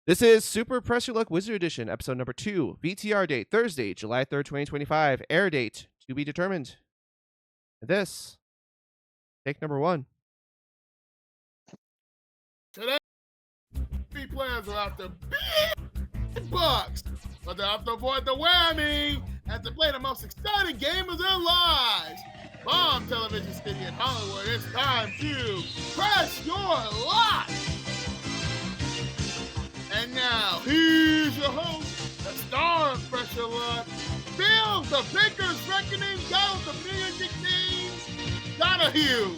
This is Super Press Your Luck Wizard Edition, episode number 2. VTR date Thursday, July 3rd, 2025. Air date to be determined. This, take number 1. Today, three players are after big bucks, but they have to avoid the whammy as they play the most exciting game of their lives. Bomb Television City in Hollywood, it's time to press your luck. And now, here's your host, the star of Press Your Luck, Bill the Baker's Reckoning, Go the Music Teams, Donahue.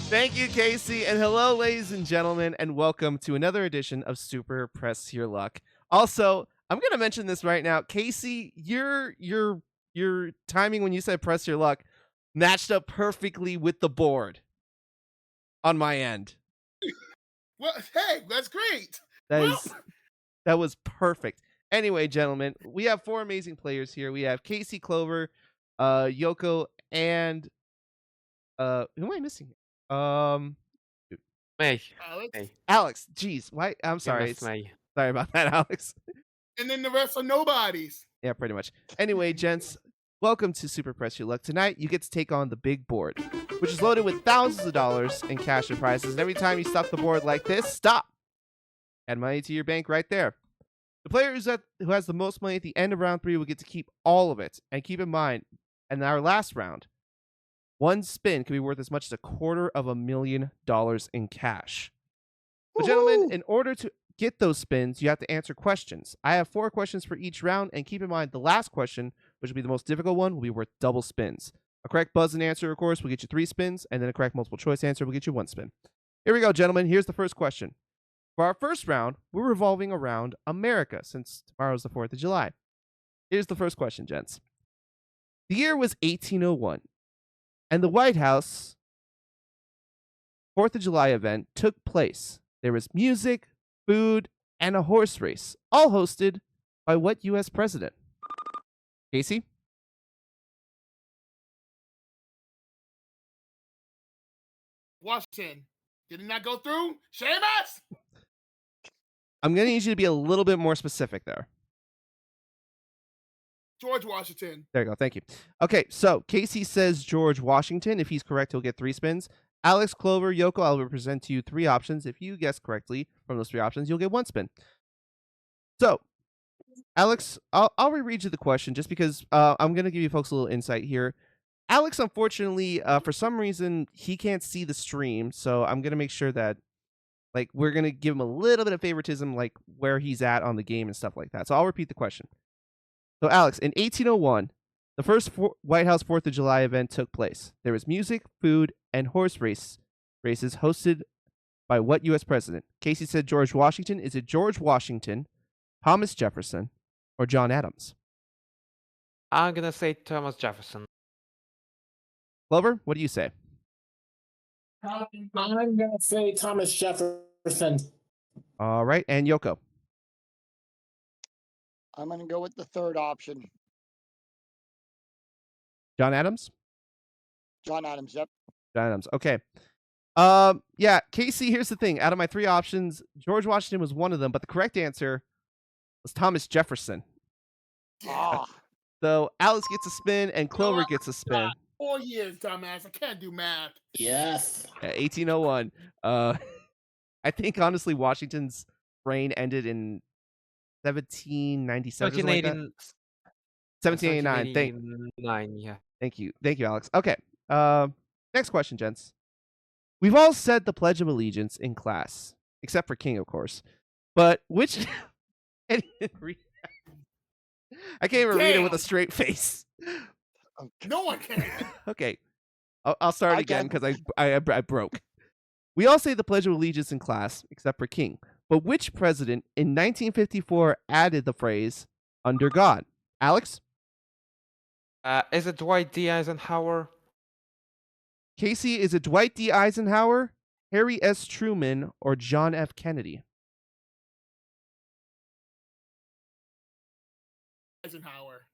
Thank you, Casey, and hello, ladies and gentlemen, and welcome to another edition of Super Press Your Luck. Also, I'm going to mention this right now. Casey, your timing when you said press your luck matched up perfectly with the board on my end. Well, hey, that's great. That was perfect. Anyway, gentlemen, we have 4 amazing players here. We have Casey, Clover, Yoko, and who am I missing? May. Alex. Jeez, why? I'm sorry. Sorry about that, Alex. And then the rest are nobodies. Yeah, pretty much. Anyway, gents, welcome to Super Press Your Luck. Tonight, you get to take on the big board, which is loaded with thousands of dollars in cash and prizes. And every time you stop the board like this, stop. Add money to your bank right there. The player who has the most money at the end of round 3 will get to keep all of it. And keep in mind, in our last round, one spin can be worth as much as $250,000 in cash. So, gentlemen, in order to get those spins, you have to answer questions. I have 4 questions for each round, and keep in mind, the last question, which will be the most difficult one, will be worth double spins. A correct buzz-in answer, of course, will get you 3 spins, and then a correct multiple-choice answer will get you 1 spin. Here we go, gentlemen. Here's the first question. For our first round, we're revolving around America, since tomorrow's the 4th of July. Here's the first question, gents. The year was 1801, and the White House 4th of July event took place. There was music, food, and a horse race, all hosted by what U.S. president? Casey? Washington. Did it not go through? Seamus? I'm going to need you to be a little bit more specific there. George Washington. There you go. Thank you. Okay, so Casey says George Washington. If he's correct, he'll get 3 spins. Alex, Clover, Yoko, I'll present to you 3 options. If you guess correctly from those 3 options, you'll get 1 spin. So, Alex, I'll reread you the question just because I'm going to give you folks a little insight here. Alex, unfortunately, for some reason, he can't see the stream, so I'm going to make sure that we're going to give him a little bit of favoritism, like where he's at on the game and stuff like that. So I'll repeat the question. So, Alex, in 1801, the first White House 4th of July event took place. There was music, food, and horse races hosted by what U.S. president? Casey said George Washington. Is it George Washington, Thomas Jefferson, or John Adams? I'm gonna say Thomas Jefferson. Clover, what do you say? I'm gonna say Thomas Jefferson. All right, and Yoko? I'm going to go with the third option. John Adams? John Adams, yep. John Adams, okay. Yeah, Casey, here's the thing. Out of my 3 options, George Washington was one of them, but the correct answer was Thomas Jefferson. Ah. So Alex gets a spin, and Clover gets a spin. 4 years, dumbass. I can't do math. Yes. 1801. I think, honestly, Washington's reign ended in 1797. 1789. 1789, yeah. Thank you, Alex. Okay. Next question, gents. We've all said the Pledge of Allegiance in class, except for King, of course. But which? I can't even read it with a straight face. No one can. Okay, I'll start again because I broke. We all say the Pledge of Allegiance in class, except for King. But which president in 1954 added the phrase "under God"? Alex? Is it Dwight D. Eisenhower? Casey, is it Dwight D. Eisenhower, Harry S. Truman, or John F. Kennedy? Eisenhower.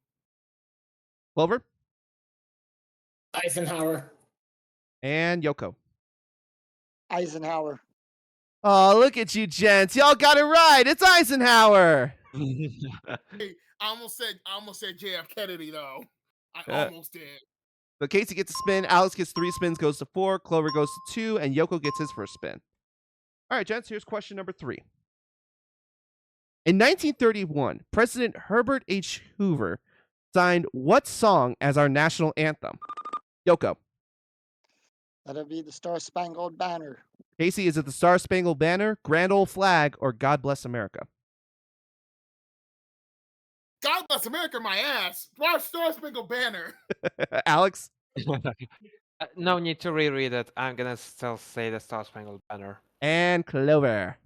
Clover? Eisenhower. And Yoko? Eisenhower. Oh, look at you, gents. Y'all got it right. It's Eisenhower. Hey, I almost said JF Kennedy though. I Uh, almost did. So Casey gets a spin. Alex gets 3 spins, goes to 4. Clover goes to 2. And Yoko gets his first spin. All right, gents, here's question number 3. In 1931, President Herbert H. Hoover signed what song as our national anthem? Yoko. That'll be the Star Spangled Banner. Casey, is it the Star Spangled Banner, Grand Old Flag, or God Bless America? God bless America, my ass. Star Spangled Banner. Alex? No need to reread it. I'm gonna still say the Star Spangled Banner. And Clover.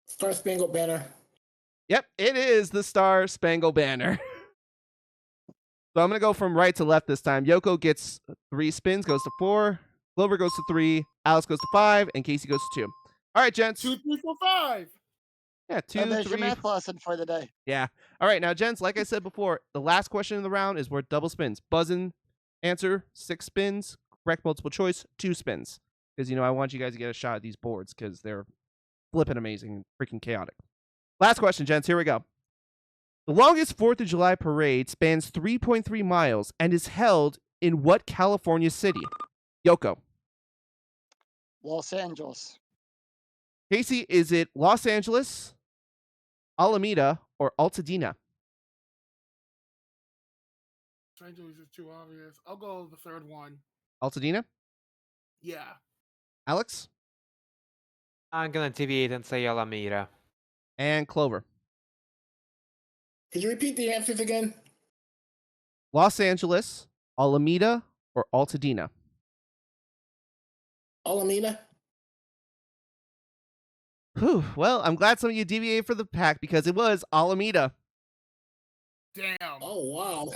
Star Spangled Banner. Yep, it is the Star Spangled Banner. So I'm going to go from right to left this time. Yoko gets 3 spins, goes to 4. Clover goes to 3. Alex goes to 5. And Casey goes to 2. All right, gents. 2, 3, 4, 5. Yeah, 2, And there's 3. your math lesson for the day. Yeah. All right, now, gents, like I said before, the last question in the round is worth double spins. Buzz-in answer, 6 spins. Correct multiple choice, 2 spins. Because, I want you guys to get a shot at these boards because they're flipping amazing and freaking chaotic. Last question, gents. Here we go. The longest 4th of July parade spans 3.3 miles and is held in what California city? Yoko. Los Angeles. Casey, is it Los Angeles, Alameda, or Altadena? Strangers is too obvious. I'll go with the third one. Altadena? Yeah. Alex? I'm gonna deviate and say Alameda. And Clover. Could you repeat the answers again? Los Angeles, Alameda, or Altadena? Alameda? Whew. Well, I'm glad some of you deviated for the pack because it was Alameda. Damn. Oh, wow.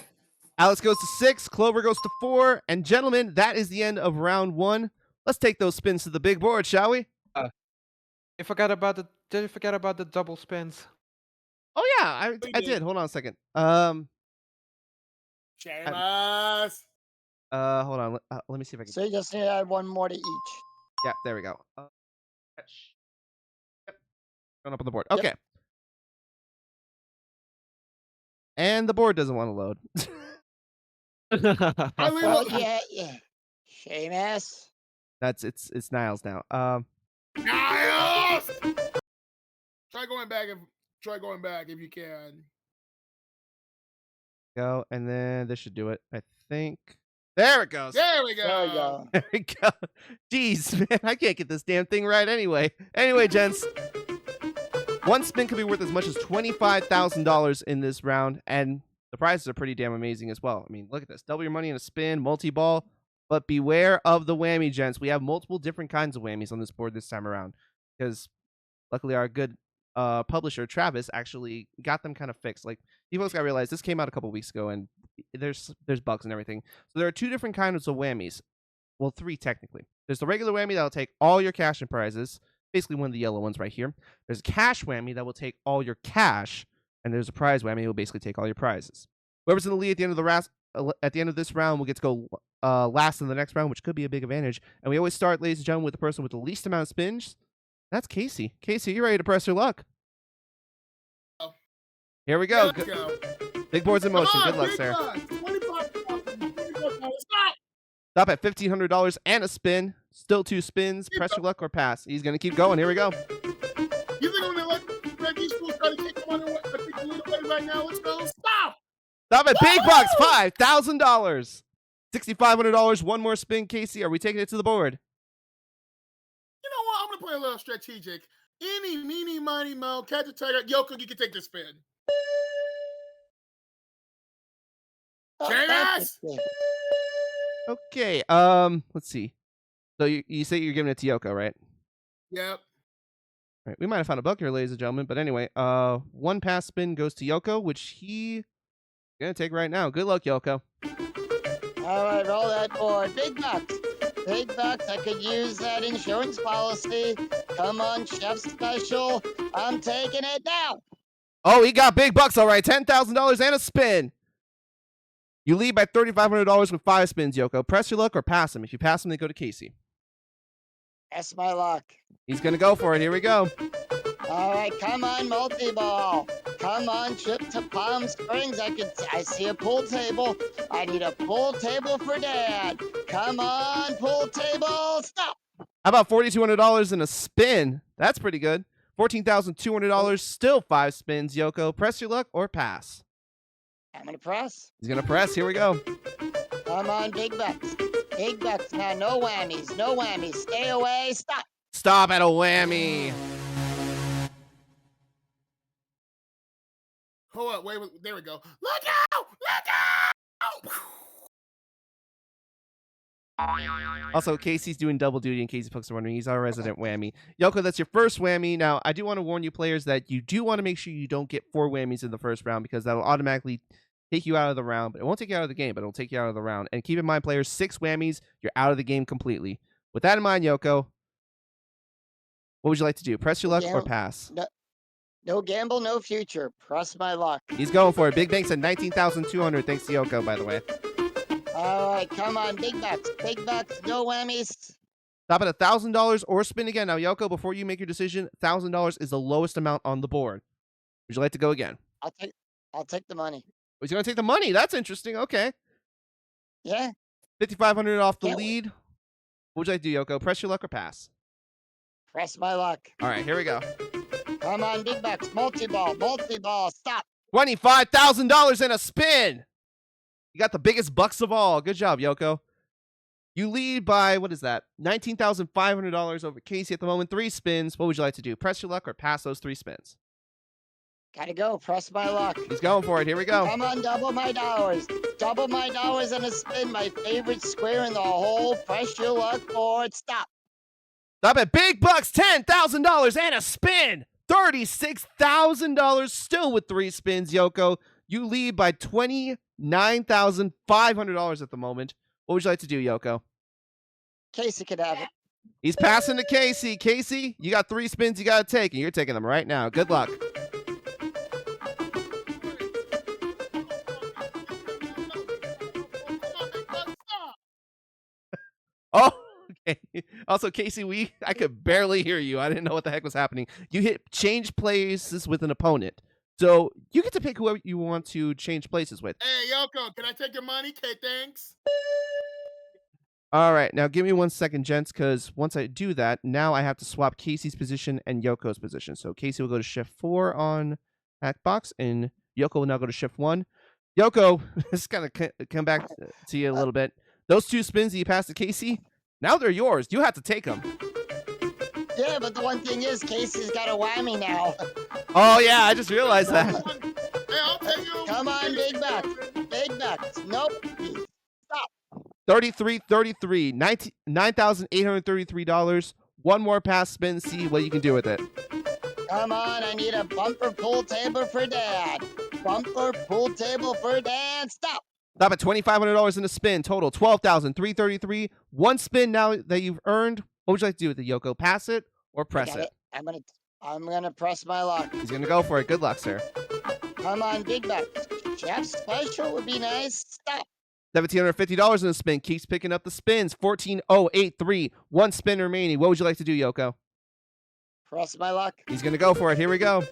Alex goes to 6, Clover goes to 4, and gentlemen, that is the end of round 1. Let's take those spins to the big board, shall we? Did you forget about the double spins? Oh yeah, I did. Hold on a second. Shameless. Hold on. Let me see if I can. So you just need to add one more to each. Yeah, there we go. Yep. Going up on the board. Yep. Okay. And the board doesn't want to load. I leave Well, it. yeah. Seamus. It's Niles now. Niles! Try going back if you can. Go, and then this should do it. I think. There it goes. There we go. There we go. There we go. Jeez, man, I can't get this damn thing right anyway. Anyway, gents, one spin could be worth as much as $25,000 in this round, and the prizes are pretty damn amazing as well. I mean, look at this. Double your money in a spin, multi-ball, but beware of the whammy, gents. We have multiple different kinds of whammies on this board this time around, because luckily our good publisher, Travis, actually got them kind of fixed. Like, you folks got to realize this came out a couple weeks ago, and there's bugs and everything. So there are 2 different kinds of whammies. Well, 3 technically. There's the regular whammy that'll take all your cash and prizes, basically one of the yellow ones right here. There's a cash whammy that will take all your cash, and there's a prize whammy that will basically take all your prizes. Whoever's in the lead at the end of this round will get to go last in the next round, which could be a big advantage. And we always start, ladies and gentlemen, with the person with the least amount of spins. That's Casey. Casey, you ready to press your luck? Oh. Here we go. Let's go. Big board's in motion. Good luck, big sir. bucks. $25,000. Stop. Stop at $1,500 and a spin. Still 2 spins. Press your luck or pass. He's going to keep going. Here we go. You think I'm gonna let these fools try to take the money away, take the lead away right now? Let's go. Stop. Stop at big bucks. $5,000. $6,500. One more spin, Casey. Are we taking it to the board? You know what? I'm gonna play a little strategic. Eeny, meeny, miny, mo, catch a tiger. Yoko, you can take this spin. Oh, Seamus! that's good. Okay. Let's see. So you say you're giving it to Yoko, right? Yep. All right. We might have found a bug here, ladies and gentlemen. But anyway, one pass spin goes to Yoko, which he gonna take right now. Good luck, Yoko. All right, roll that board. Big bucks. Big bucks. I could use that insurance policy. Come on, Chef Special. I'm taking it now. Oh, he got big bucks, all right. $10,000 and a spin. You lead by $3,500 with 5 spins, Yoko. Press your luck or pass him. If you pass him, they go to Casey. Press my luck. He's gonna go for it. Here we go. All right, come on, multi-ball. Come on, trip to Palm Springs. I see a pool table. I need a pool table for Dad. Come on, pool table, stop. How about $4,200 in a spin? That's pretty good. $14,200. Still 5 spins. Yoko, press your luck or pass. I'm gonna press. He's gonna press. Here we go. Come on, big bucks. Big bucks now. No whammies. No whammies. Stay away. Stop. Stop at a whammy. Hold up, wait, there we go. Look out! Look out! Also, Casey's doing double duty in case you folks are wondering. He's our resident whammy. Yoko, that's your first whammy. Now, I do want to warn you players that you do want to make sure you don't get 4 whammies in the first round because that'll automatically take you out of the round. But it won't take you out of the game, but it'll take you out of the round. And keep in mind, players, 6 whammies, you're out of the game completely. With that in mind, Yoko, what would you like to do? Press your luck or pass? No gamble, no future. Press my luck. He's going for it. Big banks at 19,200. Thanks to Yoko, by the way. All right, come on, big bucks. Big bucks, no whammies. Stop at $1,000 or spin again. Now, Yoko, before you make your decision, $1,000 is the lowest amount on the board. Would you like to go again? I'll take the money. He's going to take the money. That's interesting. Okay. Yeah. 5,500 off the Can't lead. What would you like to do, Yoko? Press your luck or pass? Press my luck. All right, here we go. Come on, big bucks. Multi-ball, multi-ball. Stop. $25,000 in a spin. You got the biggest bucks of all. Good job, Yoko. You lead by, what is that? $19,500 over Casey at the moment. 3 spins. What would you like to do? Press your luck or pass those 3 spins? Gotta go. Press my luck. He's going for it. Here we go. Come on, double my dollars. Double my dollars in a spin. My favorite square in the whole. Press your luck board. Stop. Stop at big bucks. $10,000 and a spin. $36,000 still with 3 spins, Yoko. You lead by $29,500 at the moment. What would you like to do, Yoko? Casey could have it. He's passing to Casey. Casey, you got 3 spins you got to take, and you're taking them right now. Good luck. Oh, okay. Also, Casey, I could barely hear you. I didn't know what the heck was happening. You hit change places with an opponent. So you get to pick whoever you want to change places with. Hey, Yoko, can I take your money? Okay, thanks. All right, now give me 1 second, gents, because once I do that, now I have to swap Casey's position and Yoko's position. So Casey will go to shift 4 on Hackbox, and Yoko will now go to shift 1. Yoko, this kind of come back to you a little bit. Those 2 spins that you passed to Casey, now they're yours. You have to take them. Yeah, but the one thing is, Casey's got a whammy now. Oh, yeah, I just realized that. Hey, I'll take you. Come on, big bucks. Big bucks. Nope. Stop. 33, $9,833. 1 more pass spin, see what you can do with it. Come on, I need a bumper pool table for Dad. Bumper pool table for Dad. Stop. Stop at $2,500 in a spin. Total $12,333. 1 spin now that you've earned. What would you like to do with it, Yoko? Pass it or press it? I'm gonna press my luck. He's gonna go for it. Good luck, sir. Come on, big bucks. Chef special would be nice. Stop. $1,750 in a spin. Keeps picking up the spins. 14,083. 1 spin remaining. What would you like to do, Yoko? Press my luck. He's gonna go for it. Here we go.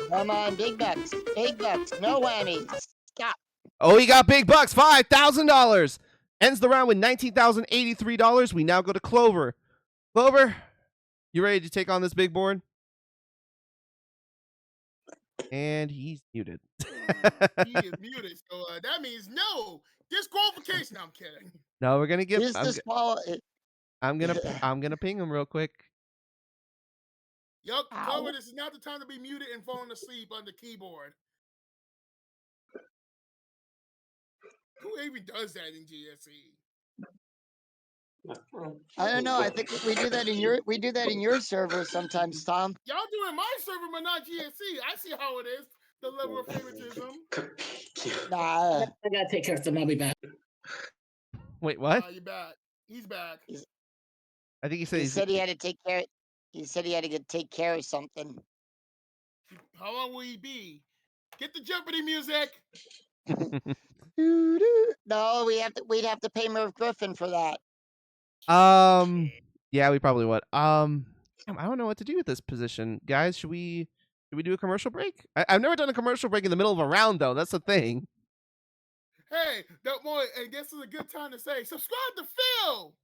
Come on, big bucks. Big bucks. No whammies. Stop. Oh, he got big bucks. $5,000. Ends the round with $19,083. We now go to Clover. Clover, you ready to take on this big board? And he's muted. He is muted, so that means no disqualification. No, I'm kidding. No, we're gonna give. I'm I'm gonna ping him real quick. Yup, Clover, this is not the time to be muted and falling asleep on the keyboard. Who even does that in GSE? I don't know. I think we do that in your server sometimes, Tom. Y'all do it in my server, but not GSE. I see how it is. The level of favoritism. Nah. I gotta take care of some. I'll be back. Wait, what? You're back. He's back. I think he said He said he had to take care. He said he had to take care of something. How long will he be? Get the Jeopardy music. No, we'd have to pay Merv Griffin for that. Yeah, we probably would. Damn, I don't know what to do with this position, guys. Should we do a commercial break? I've never done a commercial break in the middle of a round, though. That's the thing. Hey, don't boy, and this is a good time to say subscribe to Phil.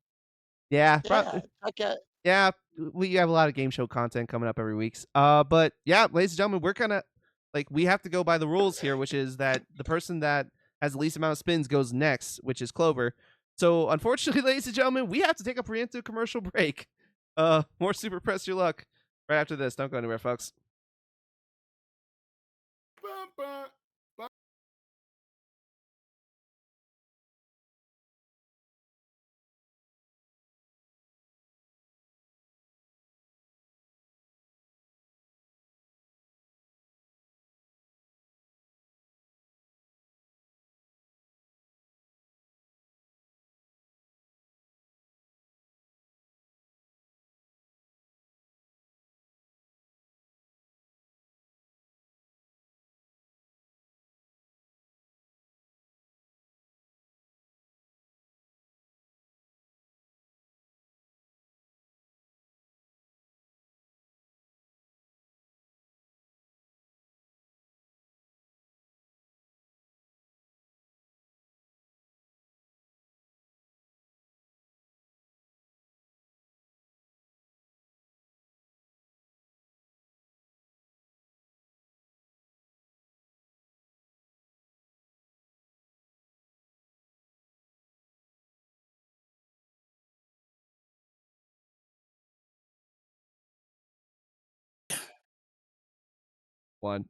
Yeah, Yeah, okay. yeah. We have a lot of game show content coming up every week. But yeah, ladies and gentlemen, we're kind of like we have to go by the rules here, which is that the person that has the least amount of spins goes next, which is Clover. So unfortunately, ladies and gentlemen, we have to take a preemptive commercial break. More Super Press Your Luck right after this. Don't go anywhere, folks. Bum, bum. One.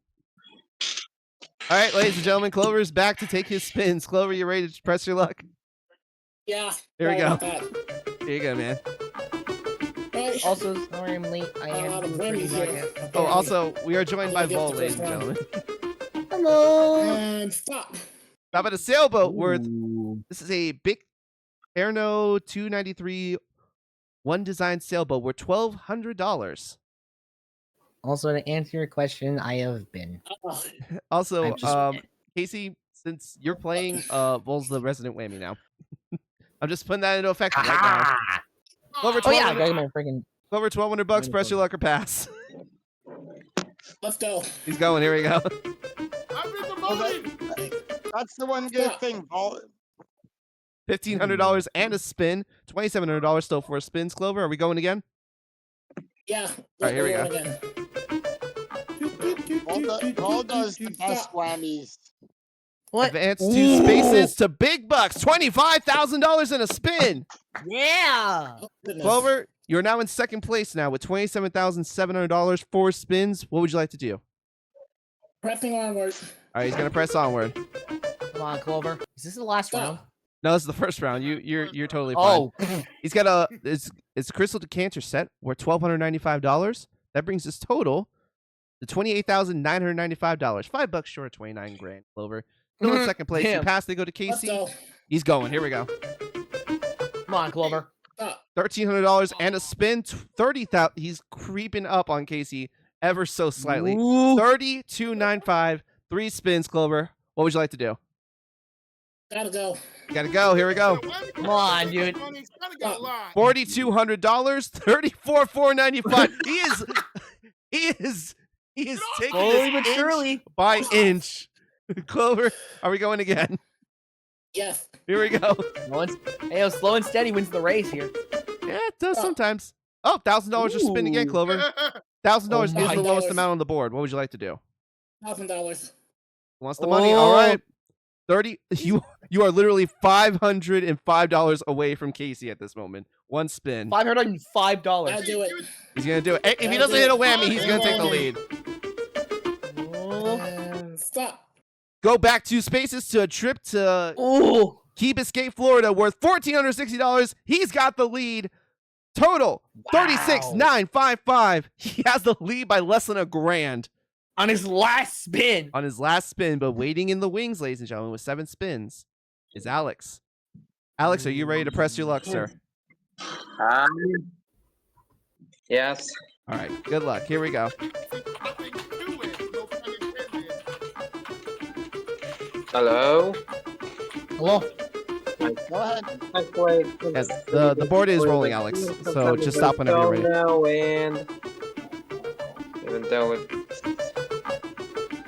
All right, ladies and gentlemen, Clover is back to take his spins. Clover, you ready to press your luck? Yeah. Here we sorry go. about that. Here you go, man. Right. Also, sorry I'm late. I a am lot of doing pretty whammies good. here. Oh, apparently. also, we are joined by I get Vol, the ladies first and one. gentlemen. Hello. And stop. Stop at a sailboat worth. Ooh. This is a big Erno 293 one design sailboat worth $1,200. Also, to answer your question, I have been. Oh, Also, I've just- Casey, since you're playing, Vol's the resident whammy now. I'm just putting that into effect right now. Aha! Clover Oh yeah, I 1200 got my freaking. Clover, $1,200. Press your luck or pass. let's go. He's going. Here we go. I've been demoted. That's the one good Stop. thing, Vol. $1,500 and a spin. $2,700 still for spins. Clover, are we going again? Yeah. right, here we we're go. going again. Vol does the best Stop. whammies. What? Advance to Ooh. spaces to big bucks. $25,000 in a spin. Yeah. Oh, goodness. Clover, you're now in second place now with $27,700, 4 spins. What would you like to do? Pressing onward. All right, he's gonna press onward. Come on, Clover. Is this the last round? Stop. No, this is the first round. You're totally fine. Oh. He's got a it's crystal decanter set worth $1,295. That brings his total to $28,995. $5 short of 29 grand. Clover. Still in second place. You Damn. pass. They go to Let's Casey. go. He's going. Here we go. Come on, Clover. Stop. $1,300 and a spin. 30,000. He's creeping up on Casey ever so slightly. Ooh. 32.95. 3 spins. Clover. What would you like to do? Gotta go. Gotta go. Here we go. Come on, dude. Money's gotta get a line. $4,200. $34,495. He is taking Slowly this but inch surely. by inch. Clover, are we going again? Yes. Here we go. Slow and steady wins the race here. Yeah, it does sometimes. Oh, $1,000 to spin again, Ooh. Clover. $1,000 Oh is my the lowest God. amount on the board. What would you like to do? $1,000. Wants the money? All Oh. right. 30. You are literally $505 away from Casey at this moment. One spin. $505. Gotta do it. He's gonna do it. If he Gotta doesn't do hit a it. whammy, he's gonna take the lead. Oh. And stop. Go back 2 spaces to a trip to Ooh. Key Biscayne, Florida, worth $1,460. He's got the lead. Total Wow. 36,955. He has the lead by less than $1,000 On his last spin. on his last spin, but waiting in the wings, ladies and gentlemen, with 7 spins is Alex. Alex, are you ready to press your luck, sir? Yes. All right, good luck. Here we go. Nothing to it. No pun intended. Hello. Hello. Go ahead. Actually, Yes, the board is rolling, Alex. So just stop whenever you're ready. Now and even though it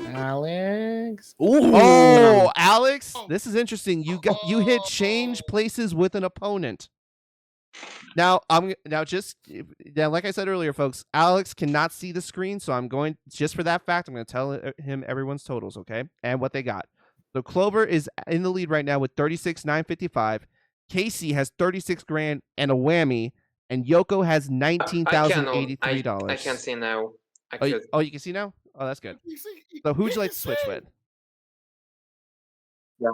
Alex. Oh, Alex, this is interesting. You hit change places with an opponent. Now like I said earlier, folks, Alex cannot see the screen, so I'm going just for that fact. I'm going to tell him everyone's totals, okay, and what they got. So Clover is in the lead right now with 36,955. Casey has 36 grand and a whammy, and Yoko has $19,083. I can't see now. Oh, you can see now? Oh, that's good. So who'd you like to switch with? Yeah.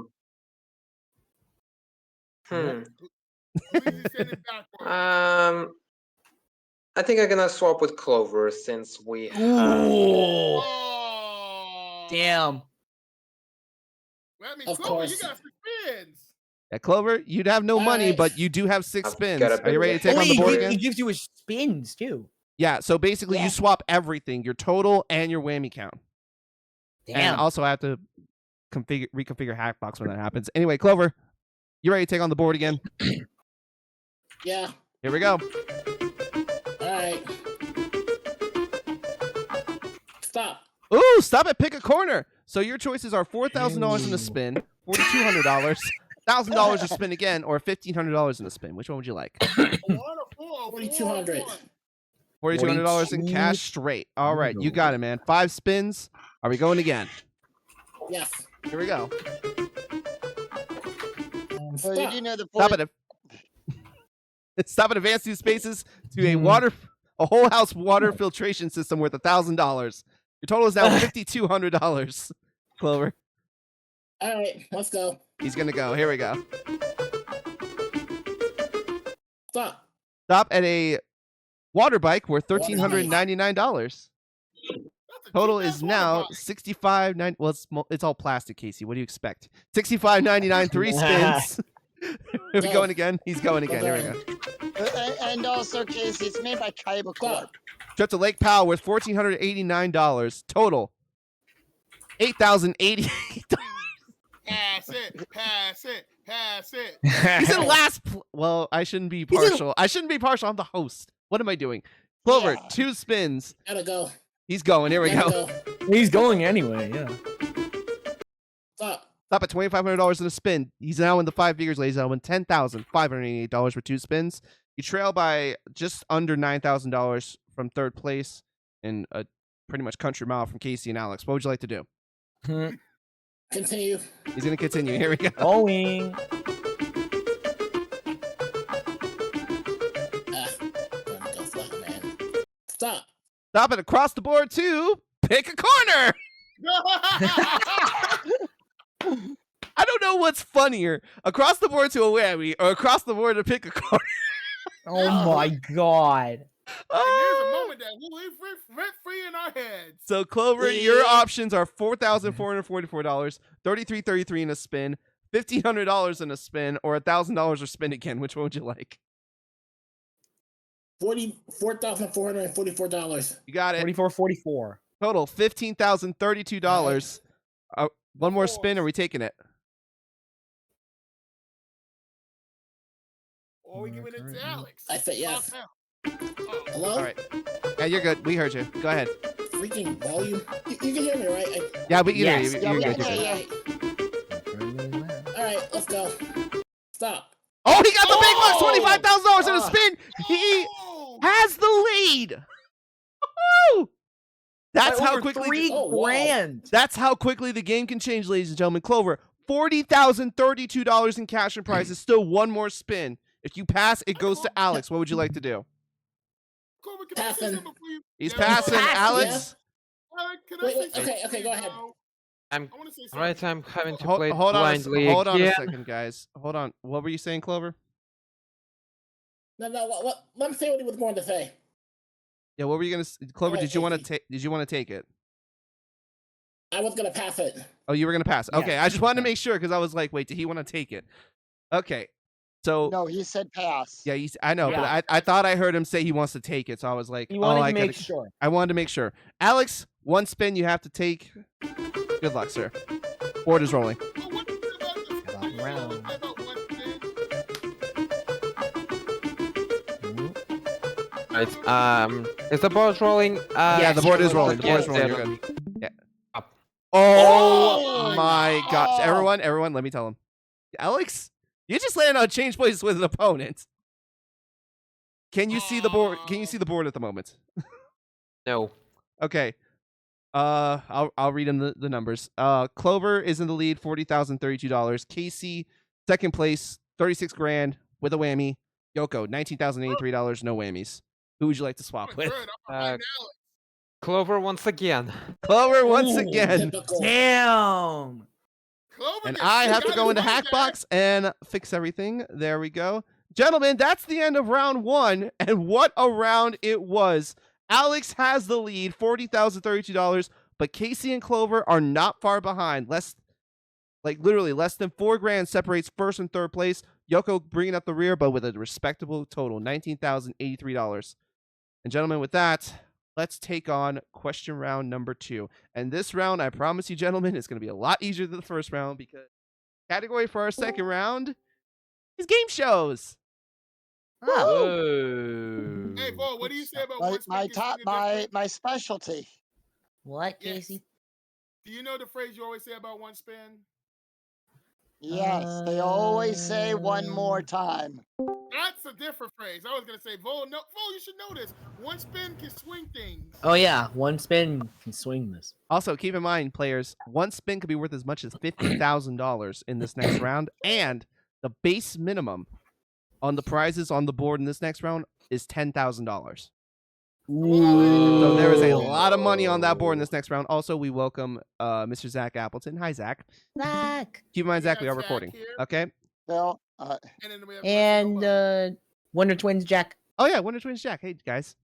I think I'm gonna swap with Clover since we have... Oh. Damn. Well, I mean, Of Clover, course. you got 6 spins. Yeah, Clover, you'd have no money, Alright. but you do have 6 I've spins. got a Are you ready to bit take on the Wait, board he again? gives you his spins too. Yeah, so basically Yeah. you swap everything, your total and your whammy count. Damn. And also I have to reconfigure Hackbox when that happens. Anyway, Clover, you ready to take on the board again? Yeah. Here we go. All right. Stop. Ooh, stop it, pick a corner. So your choices are $4,000 in a spin, $4,200, $1,000 a spin again, or $1,500 in a spin. Which one would you like? 4,200. $4,200 in cash straight. All right, you got it, man. 5 spins. Are we going again? Yes. Here we go. Well, you Stop. do know the Stop 40 it. Stop at advanced new spaces to a whole house water filtration system worth $1,000. Your total is now $5,200. Clover. All right. Let's go. He's gonna go. Here we go. Stop. Stop at a water bike worth $1,399. Total is now $65.90. Well, it's all plastic, Casey. What do you expect? $65.99, 3 spins. Are we going again? He's going again. Here we go. And also, Casey, it's made by cable cord. Trip to Lake Powell worth $1,489. Total $8,088. Pass it. Pass it. Pass it. He's in last. Well, I shouldn't be partial. I shouldn't be partial. I'm the host. What am I doing? Clover, Yeah. 2 spins. Gotta go. He's going. Here we Gotta go. He's going anyway. Yeah. Stop. Stop at $2,500 in a spin. He's now in the 5 figures, ladies and gentlemen. $10,588 for 2 spins. You trail by just under $9,000 from 3rd place and a pretty much country mile from Casey and Alex. What would you like to do? Continue. He's going to continue. Here we go. Going. Gonna go flat, man. Stop. Stop it across the board to pick a corner. I don't know what's funnier, across the board to a whammy or across the board to pick a corner. Oh my god. There's a moment that will live rent free in our heads. So Clover, your options are $4,444, $33.33 in a spin, $1,500 in a spin, or $1,000 or spin again. Which one would you like? $44,444. You got it. 44.44. Total $15,032. One more spin. Are we taking it? Or we giving it to Alex? I said yes. Hello? All right. Yeah, you're good. We heard you. Go ahead. Freaking volume. You can hear me, right? Yeah, we can hear Yes. you. Yeah, You're we good. can You're hear good. you. All right, let's go. Stop. Oh, he got the big bucks, $25,000 in a spin. He Oh! has the lead. Woo! That's By how over quickly. 3 Oh, wow. grand. That's how quickly the game can change, ladies and gentlemen. Clover, $40,032 in cash and prizes. Still one more spin. If you pass, it goes to Alex. What would you like to do? Clover, can I say Passing. something for you? He's Yeah, passing, Passing, Alex. Can I Wait, say wait, something okay, to go you, ahead. bro? I'm I want to say something. right. I'm having to Hold, play hold on, blindly hold on a again. second, guys. Hold on. What were you saying, Clover? No, let me say what he was going to say. Yeah, what were you gonna? Clover, Alright, did you want to Casey. take? Did you want to take it? I was going to pass it. Oh, you were gonna pass. Yeah. Okay, I just wanted to make sure because I was like, wait, did he want to take it? Okay, so No, he said pass. yeah, I know, Yeah. but I thought I heard him say he wants to take it, so I was like, He oh, wanted I to make gotta, sure. I wanted to make sure. Alex, 1 spin you have to take. Good luck, sir. Board is rolling. But what do you say about this? About What do you say round. about one thing? Right. Is the board rolling? Yeah, the board is rolling. The board is rolling. You're good. Yeah. Oh my gosh! Everyone, let me tell him. Alex, you just landed on change places with an opponent. Can you see the board? Can you see the board at the moment? No. Okay. I'll read him the numbers. Clover is in the lead, $40,032. Casey, second place, 36 grand with a whammy. Yoko, $19,083, no whammies. Who would you like to swap with? Good. I'm behind Alex. Clover once again. Clover once Ooh, again. typical. Damn. Clover And gets I kicked have to out go of into his Hackbox and fix everything. There we go. Gentlemen, that's the end of round 1. And what a round it was. Alex has the lead, $40,032. But Casey and Clover are not far behind. Literally less than 4 grand separates first and third place. Yoko bringing up the rear, but with a respectable total, $19,083. And gentlemen, with that, let's take on question round number 2. And this round, I promise you, gentlemen, is going to be a lot easier than the first round because category for our second round is game shows. Oh. Hey, Bo, what do you say about My, one spin my can top, swing a my different- my specialty. What, Yes. Casey? Do you know the phrase you always say about one spin? Yes, they always say one more Uh, time. That's a different phrase. I was gonna say, Bo, you should know this. One spin can swing things. Oh yeah, one spin can swing this. Also, keep in mind, players, one spin could be worth as much as $50,000 in this next round, and the base minimum on the prizes on the board in this next round is $10,000. So there is a lot of money on that board in this next round. Also, we welcome Mr. Zach Appleton. Hi, Zach. Zach. Keep in mind, We Zach, we got are Zach recording. here. Okay. Phil, And then we have And Nobody. Wonder Twins Jack. Oh yeah, Wonder Twins Jack. Hey guys.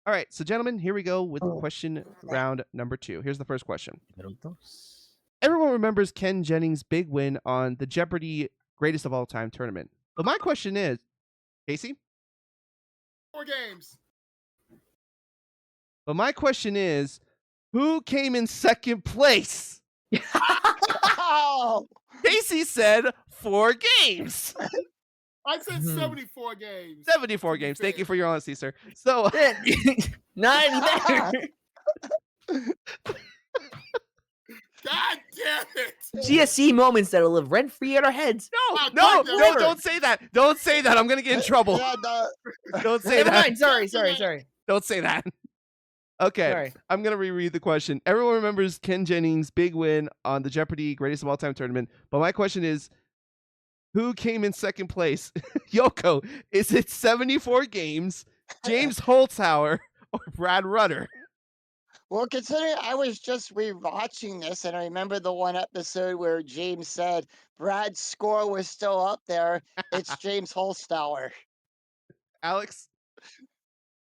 All right, so gentlemen, here we go with Oh. question round number 2. Here's the first question. Everyone remembers Ken Jennings' big win on the Jeopardy Greatest of All Time tournament. But my question is, Casey? 4 games. But my question is, who came in second place? oh, Casey said 4 games. I said Hmm. 74 games. 74 To be games. Thank you fair. for your honesty, sir. So Not any better. God damn it! GSC moments that'll live rent free in our heads. Oh, no, God, no, no. don't say that. Don't say that. I'm gonna get in trouble. yeah, Don't say Never that. mind. Sorry. Don't say that. Okay, Sorry. I'm gonna reread the question. Everyone remembers Ken Jennings' big win on the Jeopardy Greatest of All Time tournament, but my question is, who came in second place? Yoko, is it 74 games, James Holzhauer, or Brad Rutter? Well, considering I was just rewatching this, and I remember the one episode where James said Brad's score was still up there. It's James Holzhauer. Alex,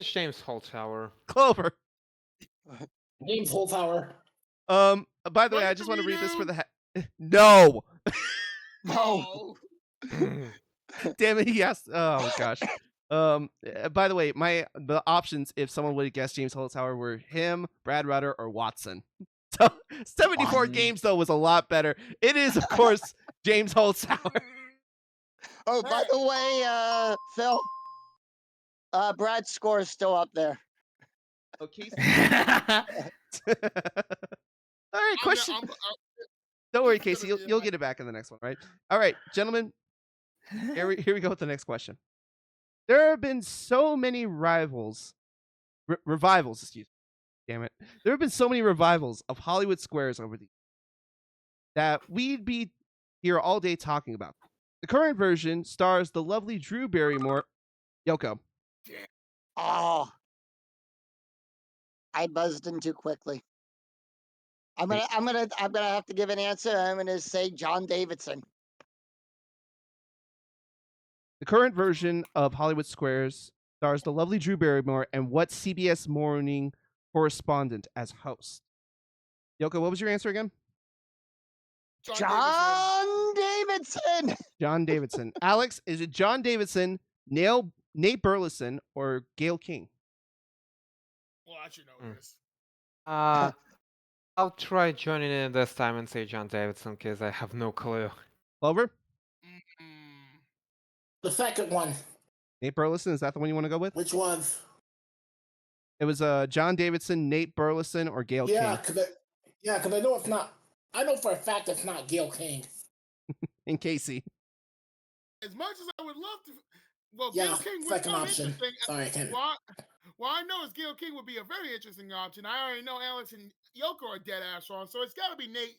It's James Holzhauer. Clover. James Holzhauer. By the way, What I do just want to we read this for do? the no. No. Damn it, he asked. Oh my gosh. By the way, the options if someone would have guessed James Holzhauer were him, Brad Rutter, or Watson. So 74 Watson. games though was a lot better. It is of course James Holzhauer. Oh, by the way, Phil, Brad's score is still up there. Okay. All right, question. Don't worry, Casey. You'll get it back in the next one, right? All right, gentlemen. Here we go with the next question. There have been so many revivals, excuse me. Damn it. There have been so many revivals of Hollywood Squares over the years that we'd be here all day talking about. The current version stars the lovely Drew Barrymore. Yoko. Oh, I buzzed in too quickly. I'm gonna have to give an answer. I'm gonna say John Davidson. The current version of Hollywood Squares stars the lovely Drew Barrymore and what CBS morning correspondent as host? Yoko, what was your answer again? John Davidson. John Davidson. Alex, is it John Davidson, Nate Burleson, or Gail King? Well, I should know this. I'll try joining in this time and say John Davidson because I have no clue. Clover? Mm. The second one. Nate Burleson, is that the one you want to go with? Which one? It was John Davidson, Nate Burleson, or Gail Yeah, King. because I know it's not. I know for a fact it's not Gail King. And Casey. As much as I would love to, well, Yeah, Gail King would second sound option. interesting. Sorry, I can't. Well, I know is Gail King would be a very interesting option. I already know Alex and Yoko are dead ass wrong, so it's got to be Nate,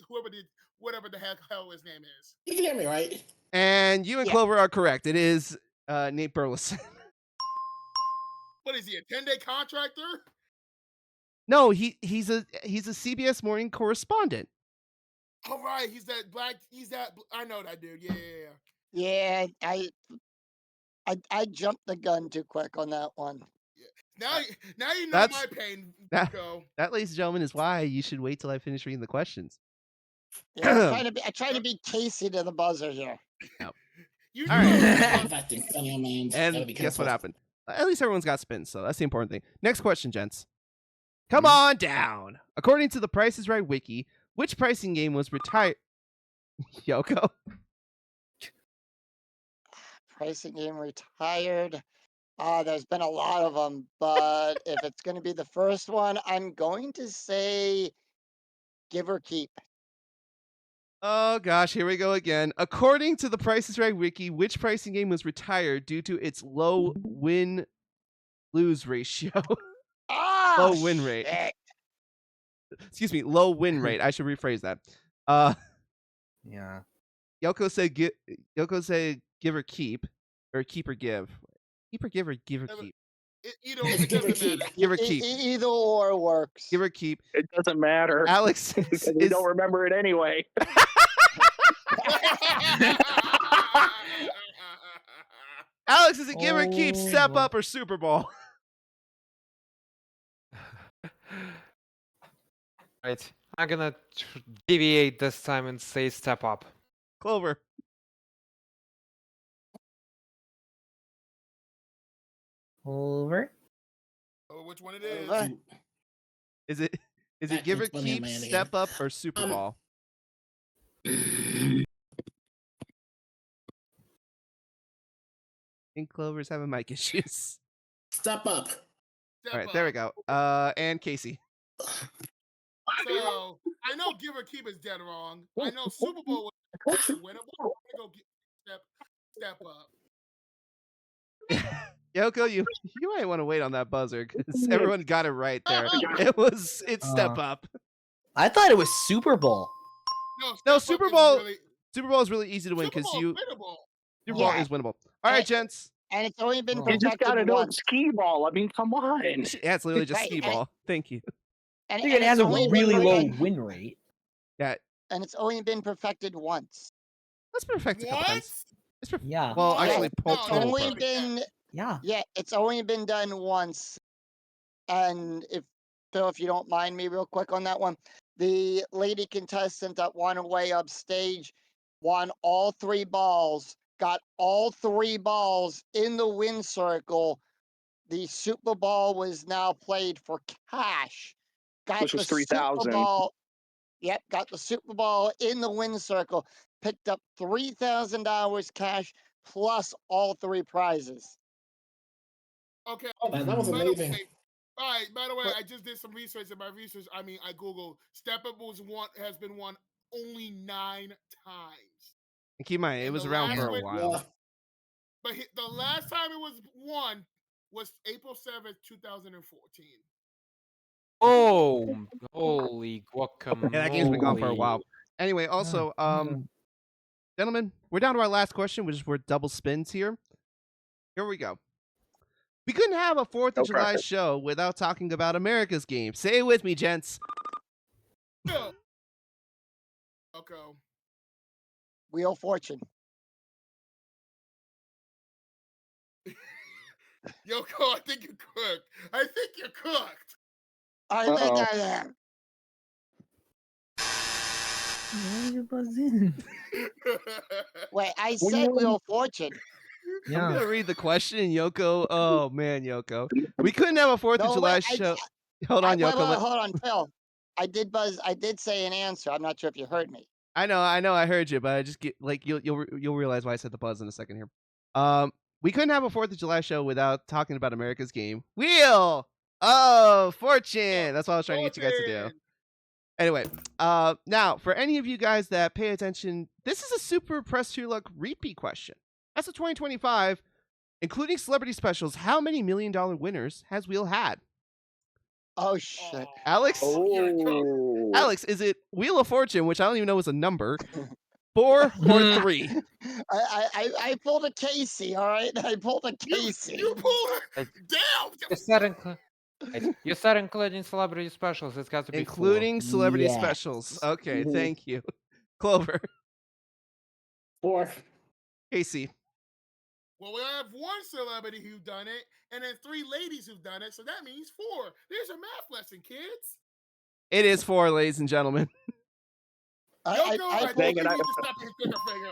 whatever the hell his name is. You can hear me, right? And you and Yeah. Clover are correct. It is Nate Burleson. What is he, a 10-day contractor? No, he's a CBS morning correspondent. All right, he's that. I know that dude. Yeah. Yeah, I jumped the gun too quick on that one. Now you know That's- my pain. that- Go. That, ladies and gentlemen, is why you should wait till I finish reading the questions. Yeah, I try to be Casey to the buzzer here. You All know right. If I think funny, man. Gotta And be guess what careful. happened? At least everyone's got spins, so that's the important thing. Next question, gents. Come on down. According to the Price is Right wiki, which pricing game was retired? Yoko. Pricing game retired. There's been a lot of them, but if it's going to be the first one, I'm going to say give or keep. Oh gosh, here we go again. According to the Price is Right wiki, which pricing game was retired due to its low win-lose ratio? Ah, Low win rate. shit. Excuse me, low win rate. I should rephrase that. Yeah. Yoko said give or keep, or keep or give. Keep or give or give or Never- keep. It doesn't matter. Give or keep. Either or works. Give or keep. It doesn't matter. Alex Because we don't remember it anyway. Alex, is it give or keep, Oh, step well. up, or Super Bowl? Right. I'm gonna deviate this time and say step up. Clover. Over. Oh, which one it is? Over. Is it That give or keeps funny, keep, man, again. step up, or Super Bowl? I think Clover's having mic issues. Step up. Step All right, up. there we go. And Casey. So I know give or keep is dead wrong. I know Super Bowl was winnable. I'm gonna go step up. Yoko, you might want to wait on that buzzer because everyone got it right there. It's step up. I thought it was Super Bowl. No, Step Up Super is Bowl. really- Super Bowl is really easy to win Super because Bowl you is winnable. Super Bowl Yeah. is winnable. All right, gents. And it's only been You You just gotta protected know once. skee ball. I mean, come on. Yeah, it's literally just Right, skee and- ball. Thank you. And, I think it and has it's a only been really low perfected- win rate. Yeah, And it's only been perfected once. that's perfect a couple What? times. It's Yeah. well, No, actually, no, It's total only perfect. been Yeah. it's only been done once. And if Phil, if you don't mind me real quick on that one, the lady contestant that won away upstage won all 3 balls, got all 3 balls in the win circle. The Super Bowl was now played for cash. Got Which was the Super 3,000. Bowl. Yep, got the Super Bowl in the win circle. Picked up $3,000 cash plus all 3 prizes. Okay. Oh, man, that was By the amazing. way- All right. By the way, But- I just did some research. And by research, I mean I googled. Step Up has been won only 9 times. And keep in mind, it And was the around last for a one- while. Yeah. But the last time it was won was April 7th, 2014. Oh, holy guacamole! Yeah, that game's been gone for a while. Anyway, also, gentlemen, we're down to our last question, which is we're double spins here. Here we go. We couldn't have a 4th of No July pressure. show without talking about America's game. Say it with me, gents. Phil. Okay. Wheel of Fortune. Yoko, I think you're cooked. I think you're cooked. I think Uh-oh. I am. Why did you buzz in? Wait, I said Wheel of Fortune. I'm Yeah. gonna read the question, Yoko. Oh man, Yoko. We couldn't have a 4th of No, July wait, show. Hold on, wait, Yoko. wait, hold on, Phil. I did buzz. I did say an answer. I'm not sure if you heard me. I know, I heard you, but I just get like you'll realize why I said the buzz in a second here. We couldn't have a 4th of July show without talking about America's game. Wheel Oh, fortune. That's what I was trying to get you guys to do. Fortune. Anyway, now for any of you guys that pay attention, this is a Super Press Your Luck repeat question. As of 2025, including celebrity specials, how many $1 million winners has Wheel had? Oh shit. Alex? Oh. Alex, is it Wheel of Fortune, which I don't even know is a number, 4 or 3? I pulled a Casey, all right? I pulled a Casey. You pulled her. Damn. You said including celebrity specials. It's got to be Including celebrity Yes. specials. Okay, Mhm. thank you. Clover. 4. Casey. Well, we have one celebrity who've done it, and then 3 ladies who've done it, so that means 4. There's a math lesson, kids. It is 4, ladies and gentlemen. Yoko, I Dang think it, you I- need to stop and stick a finger.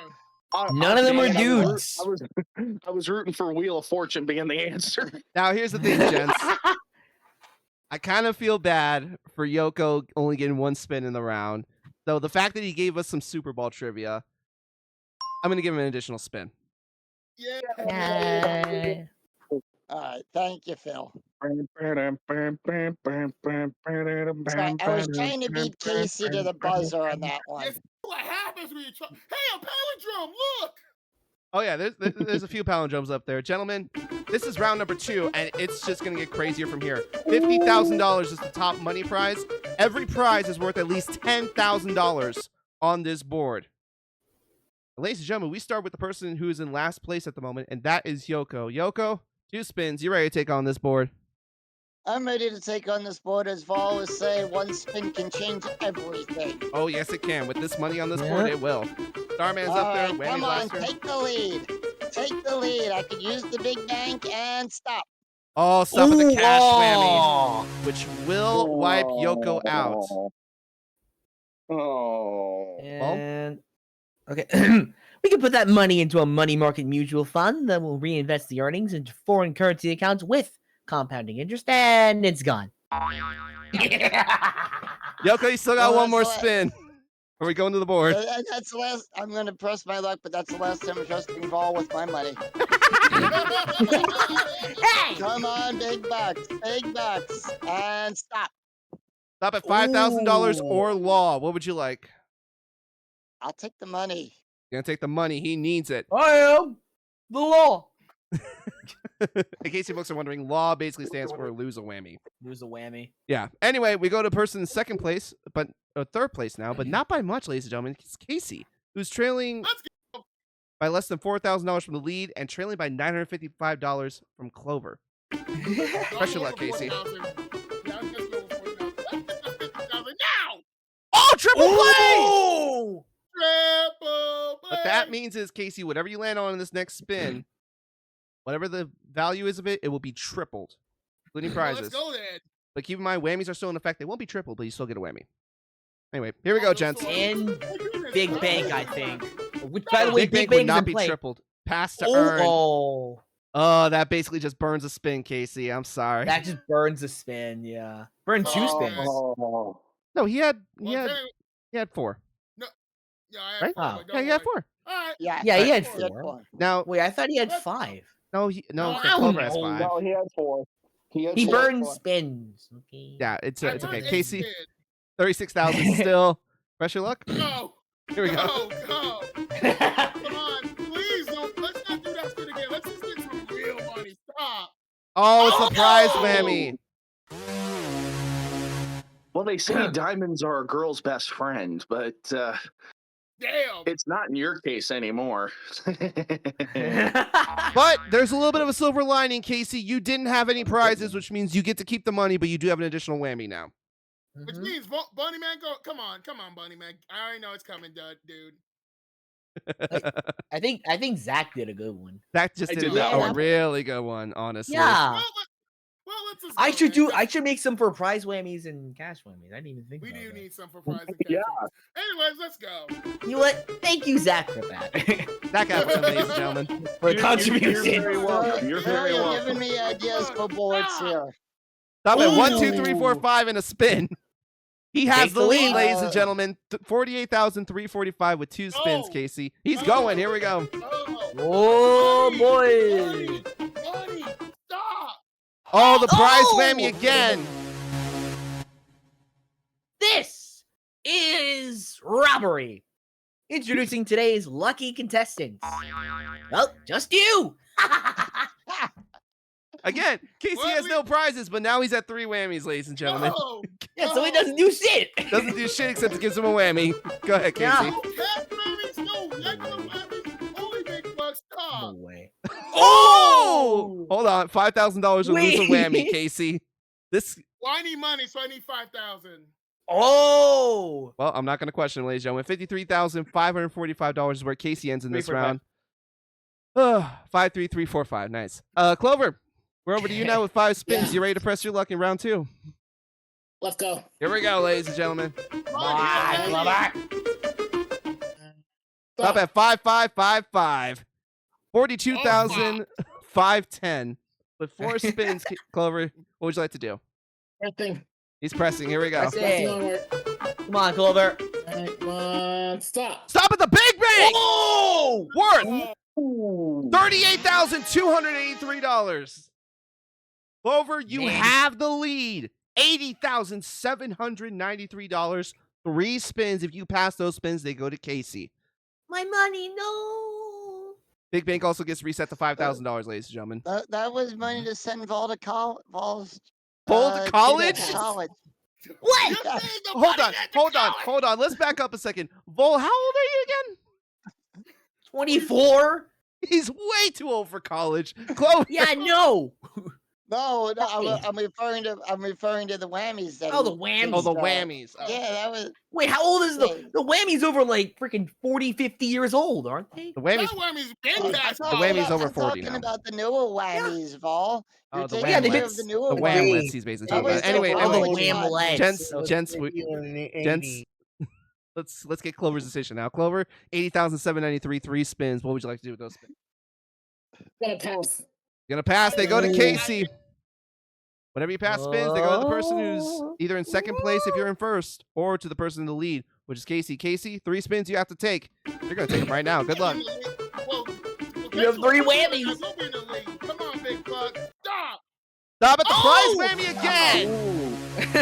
None of them are Dang it, dudes. I was rooting for Wheel of Fortune being the answer. Now, here's the thing, gents. I kind of feel bad for Yoko only getting 1 spin in the round. So the fact that he gave us some Super Bowl trivia, I'm going to give him an additional spin. Yeah. Yay. All right, thank you, Phil. Sorry, I was trying to beat Casey to the buzzer on that one. Yes, what happens when you try? Hey, a palindrome, look! Oh, yeah, there's a few palindromes up there. Gentlemen, this is round number 2, and it's just going to get crazier from here. $50,000 is the top money prize. Every prize is worth at least $10,000 on this board. Ladies and gentlemen, we start with the person who is in last place at the moment, and that is Yoko. Yoko, 2 spins. You ready to take on this board? I'm ready to take on this board. As Vol was saying, 1 spin can change everything. Oh, yes, it can. With this money on this Yeah. board, it will. Starman's All up there. right, Whammy come on, Blaster. take the lead. Take the lead. I could use the big bank and stop. Oh, stop at the cash whammy, Aw. which will wipe Yoko out. Oh. And okay, we can put that money into a money market mutual fund that will reinvest the earnings into foreign currency accounts with compounding interest, and it's gone. Yoko, you still got Well, one more that's the spin. Are we going to the board? That's the last. I'm going to press my luck, but that's the last time I'm trusting Vol with my money. Come on, big bucks, and stop. Stop at $5,000 Ooh. or law. What would you like? I'll take the money. You're going to take the money. He needs it. I am the law. In case you folks are wondering, law basically stands for lose a whammy. Lose a whammy. Yeah. Anyway, we go to person in second place, but third place now, but not by much, ladies and gentlemen. It's Casey, who's trailing Let's by less than $4,000 from the lead and trailing by $955 from Clover. Pressure luck, Casey. Yeah, I'm just going for 4,000. Now! Oh, triple play! Oh! Triple play! What that means is, Casey, whatever you land on in this next spin, whatever the value is of it, it will be tripled, including Well, prizes. let's go then. But keep in mind, whammies are still in effect. They won't be tripled, but you still get a whammy. Anyway, here we go, gents. And Oh, goodness. Big bank, I think. Which, by the way, Big Bank Bank would not isn't be playing. tripled. Pass to earn. Oh, Oh, that basically just burns a spin, Casey. I'm sorry. that just burns a spin. Yeah, burn 2 Oh, spins. Oh. No, he had Well, apparently- 4. yeah, I had Right? 4, Oh. but Yeah, don't he had worry. 4. All right. Yeah, Yeah, he had he had 4. 4. Now, Wait, I thought he had Let's- 5. no, No, Clover has no, 5. No, he had 4. He four. burns spins. Okay. Yeah, it's I okay. burned 8 Casey, spins. 36,000 still. Pressure luck. Go. Here we go. Go. Come on. Please don't. Let's not do that shit again. Let's just get some real money. Stop. Oh, it's a prize no! whammy. Well, they say diamonds are a girl's best friend, but Damn. it's not in your case anymore. But there's a little bit of a silver lining, Casey. You didn't have any prizes, which means you get to keep the money, but you do have an additional whammy now. Which Mhm. means Bunny Man, go. Come on, Bunny Man. I already know it's coming, dude. I think Zach did a good one. That just I did did a that. really good one, honestly. Yeah, Well, let's just. I go, should man. do. I should make some for prize whammies and cash whammies. I didn't even think We about do that. need some for prizes. Yeah. Anyways, let's go. You know what? Thank you, Zach, for that. Zach Appleton, ladies and gentlemen. for the You're contribution. very welcome. You're Phil, very you're welcome. giving me ideas for boards here. Stop at 1, 2, Ooh. 3, 4, 5 in a spin. He has Take the the lead, lead. ladies and gentlemen. 48,345 with 2 spins, Oh. Casey. He's going. Here we go. Oh, Oh Bunny, boy! Bunny, stop. Oh, the prize Oh! whammy again. This is robbery. Introducing today's lucky contestants. Well, just you. Again, Casey What? has no prizes, but now he's at 3 whammies, ladies and gentlemen. No, Yeah, so he doesn't do shit. Doesn't do shit except it gives him a whammy. Go ahead, Casey. Yeah. no cat whammies, no regular whammies, only big bucks. No Stop. way. Oh! Hold on. $5,000 to lose a whammy, Wait. Casey. This. Well, I need money, so I need 5,000. Oh. Well, I'm not going to question him, ladies and gentlemen. $53,545 is where Casey ends in this 345. round. 53345. Nice. Clover, we're over to you now with 5 spins. Yeah. You ready to press your luck in round 2? Let's go. Here we go, ladies and gentlemen. Money, money. Up at 5555. 42,510. With 4 spins, Clover, what would you like to do? First thing. He's pressing. Here we go. Press it. Left onward. Come on, Clover. Alright, come on. Stop. Stop at the big bank! Oh! Worth Ooh. $38,283. Clover, you Man. have the lead. $80,793. 3 spins. If you pass those spins, they go to Casey. My money, no. Big Bank also gets reset to $5,000, ladies and gentlemen. That was money to send Vol to Vol to to college? college. What? You Yeah. need the Hold money on, at the hold on, college. hold on. Let's back up a second. Vol, how old are you again? 24? He's way too old for college. Chloe. Yeah, no. No, Fuck I'm referring to the whammies. That Oh, the he- whammies. Oh, the uh, whammies. Oh. Yeah, that was. Wait, how old is Yeah. the whammy's over like freaking 40, 50 years old, aren't they? The That whammies. whammy's been I'm past talking whammy's about- over I'm 40 talking now. about the newer whammies, Vol. Oh, You're the taking Yeah, care they've of the been- newer The Wait. whamlets he's basically talking That about. was Anyway, the Oh, the college whamlets. Gents, Okay. gents, let's get Clover's decision now. Clover, 80,793, 3 spins. What would you like to do with those spins? Gonna pass. You're gonna pass. They go to Casey. Whenever you pass spins, they go to the person who's Oh. either in second place if you're in first, or to the person in the lead, which is Casey. Casey, 3 spins you have to take. You're gonna take them right now. Good luck. Well, You have 3 whammies. we'll be in the lead. Come on, big buck. Stop. Stop at the Oh! prize whammy again.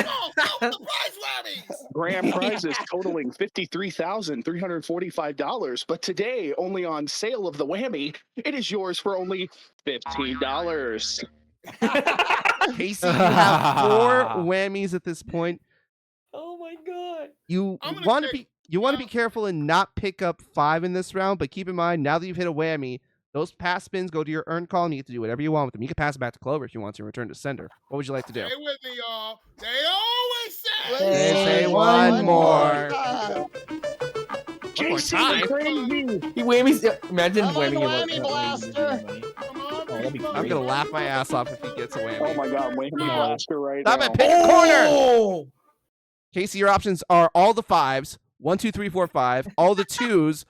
Oh, no, the prize whammies. Grand prizes totaling $53,345. But today, only on sale of the whammy, it is yours for only $15. Casey, you have 4 whammies at this point. Oh my god. You I'm gonna want to take- be careful and not pick up 5 in this round, but keep in mind now that you've hit a whammy, those pass spins go to your earned call and you get to do whatever you want with them. You can pass it back to Clover if you want to return to sender. What would you like to do? Stay with me, y'all. They always Let's say. They say see one more. time. Jason, time? crazy. He whammies. Imagine Come on, whamming him whammy blaster. Come on, that'd be big buck. I'm gonna laugh my ass off if he gets a whammy. Oh my God, whammy blaster right Stop now. it, pick a corner. Oh! Casey, your options are all the 5s, 1, 2, 3, 4, 5, all the 2s,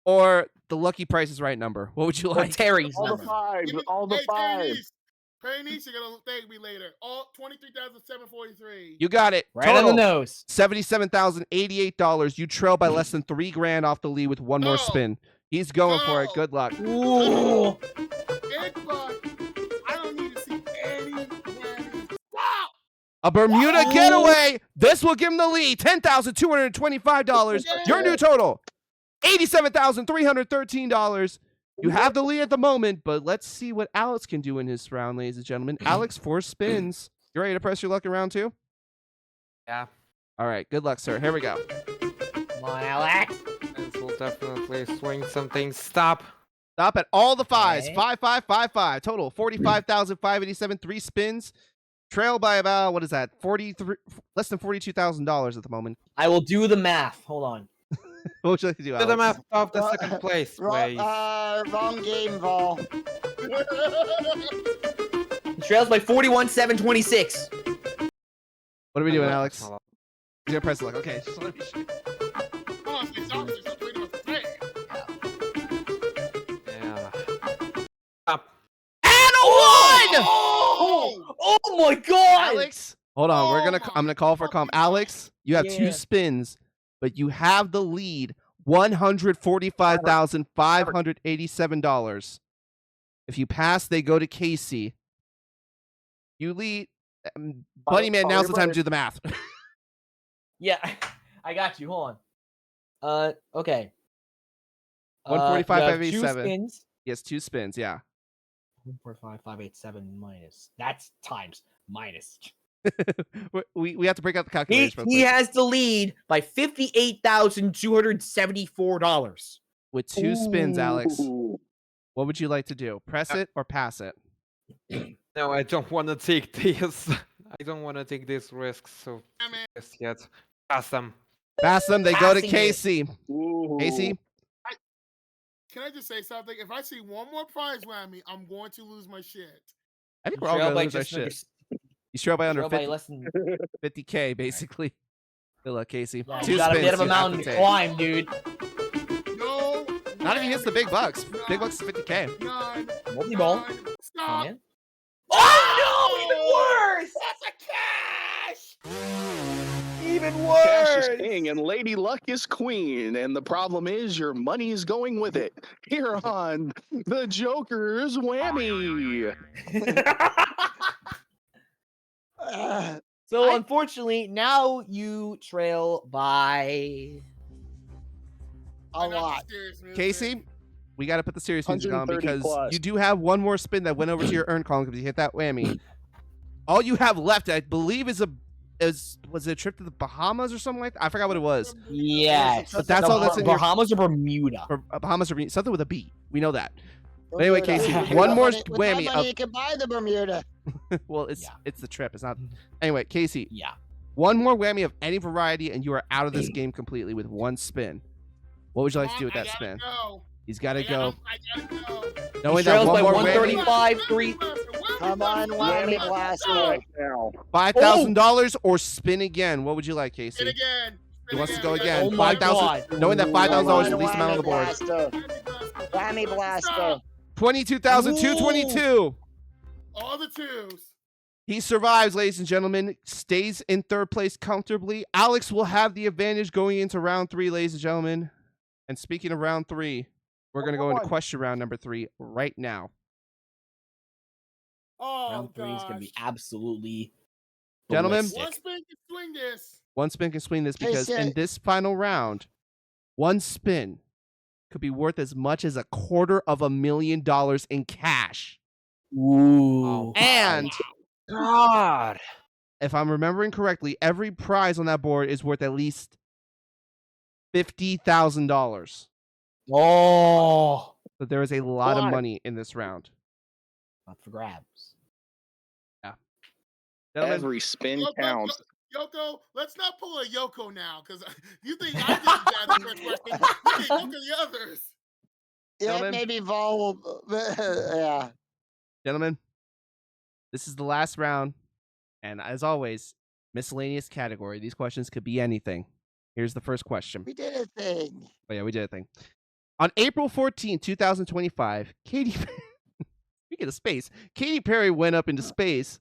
or the lucky Price is Right number. What would you Or like? Terry's All the number. fives, Give me- all the hey, fives. Pernice, you're gonna thank me later. All 23,743. You got it. Right on the Total, nose. $77,088. You trail by less than $3,000 off the lead with 1 more Go. spin. He's going for it. Go. Good luck. Ooh. Big buck. I don't need to see any whammies. Stop. A Bermuda Whoa. getaway. This will give him the lead. $10,225. Your new total, $87,313. You have the lead at the moment, but let's see what Alex can do in his round, ladies and gentlemen. Alex, 4 spins. You ready to press your luck in round 2? Yeah. All right. Good luck, sir. Here we go. Come on, Alex. This will definitely swing something. Stop. Stop at all the 5s. Okay. 5, 5, 5, 5. Total, 45,587. 3 spins. Trail by about, what is that? 43, less than $42,000 at the moment. I will do the math. Hold on. What would you like to do, To the Alex? map of the Well, second place, Wrong, please. wrong game, Vol. He trails by 41,726. What are we doing, Alex? Hold on. He's gonna press luck. Okay, just let me sure. Come on, it's obvious. That's what you're saying. Yeah. Stop. And a 1! Oh my god! Alex, hold on. I'm gonna call for a calm. Alex, you have 2 Yeah. spins, but you have the lead. $145,587. If you pass, they go to Casey. You lead. Bunny Man, now's the time to do the math. Yeah, I got you. Hold on. Okay. 145, you have two 587. spins. He has 2 spins, yeah. 145, 587 minus. That's times minus. we have to break out the He, calculators real he quick. has the lead by $58,274. With 2 spins, Alex. Ooh. What would you like to do? Press it or pass it? No, I don't want to take this. I don't want to take this risk. So Yeah, man. just yet. Pass them. Pass them. They go to Passing it. Casey. Ooh. Casey, Can I just say something? If I see one more prize whammy, I'm going to lose my shit. I think You we're all trail gonna by lose our just under, shit. You trail by under trail by 50, less than. 50K, basically. Good luck, Casey. Yeah, 2 you got a spins. bit of a you have mountain to to take. climb, dude. No. Not if he hits the big bucks. None. Big bucks is 50K. None. Multi-ball. None. Come Stop. in. Oh no! Even worse! That's a cash. Even Cash is worse! king and Lady Luck is queen, and the problem is your money is going with it. Here on the Joker's Whammy. So unfortunately, now you trail by A Not the lot. serious music. Casey, we got to put the serious music on 130 because plus. you do have one more spin that went over to your earn column because you hit that whammy. All you have left, I believe, was it a trip to the Bahamas or something like that? I forgot what it was. yes. But that's The all that's in your Bahamas or Bermuda. or Bahamas or something with a B. We know that. But anyway, Bermuda. Casey, With one that more money- with that whammy money, of- you can buy the Bermuda. well, it's Yeah. it's the trip. It's not. Anyway, Casey, Yeah. one more whammy of any variety, and you are out of this game completely with one spin. What would you like to do with that spin? He's got to go. I gotta go. Knowing He trails that one by more whammy, 135, 3. Come on, Whammy Blaster. Right now. $5,000 or spin again. What would you like, Casey? Spin again. He wants to go again. Oh my 5,000. God. Knowing that $5,000 is the Come least on, amount on the board. Blaster. Whammy Blaster. 22,222. All the twos. He survives, ladies and gentlemen. Stays in third place comfortably. Alex will have the advantage going into round 3, ladies and gentlemen. And speaking of round 3, we're going to go into question round number 3 right now. Oh, Round 3 is going to be absolutely. Gentlemen. ballistic. One spin can swing this. One spin can swing this Hey, because in Sarah. this final round, one spin could be worth as much as $250,000 in cash. Ooh. And God. if I'm remembering correctly, every prize on that board is worth at least $50,000. Oh. So there is a lot of Why? money in this round. Up for grabs. Gentlemen, Every spin Yoko, counts. Yoko, let's not pull a Yoko now, because you think I did that the first question. You think Yoko the others. Yeah, Gentlemen. maybe vulnerable. Yeah. gentlemen, this is the last round. And as always, miscellaneous category. These questions could be anything. Here's the first question. We did a thing. Oh, yeah, we did a thing. On April 14, 2025, speaking of space, Katy Perry went up into space.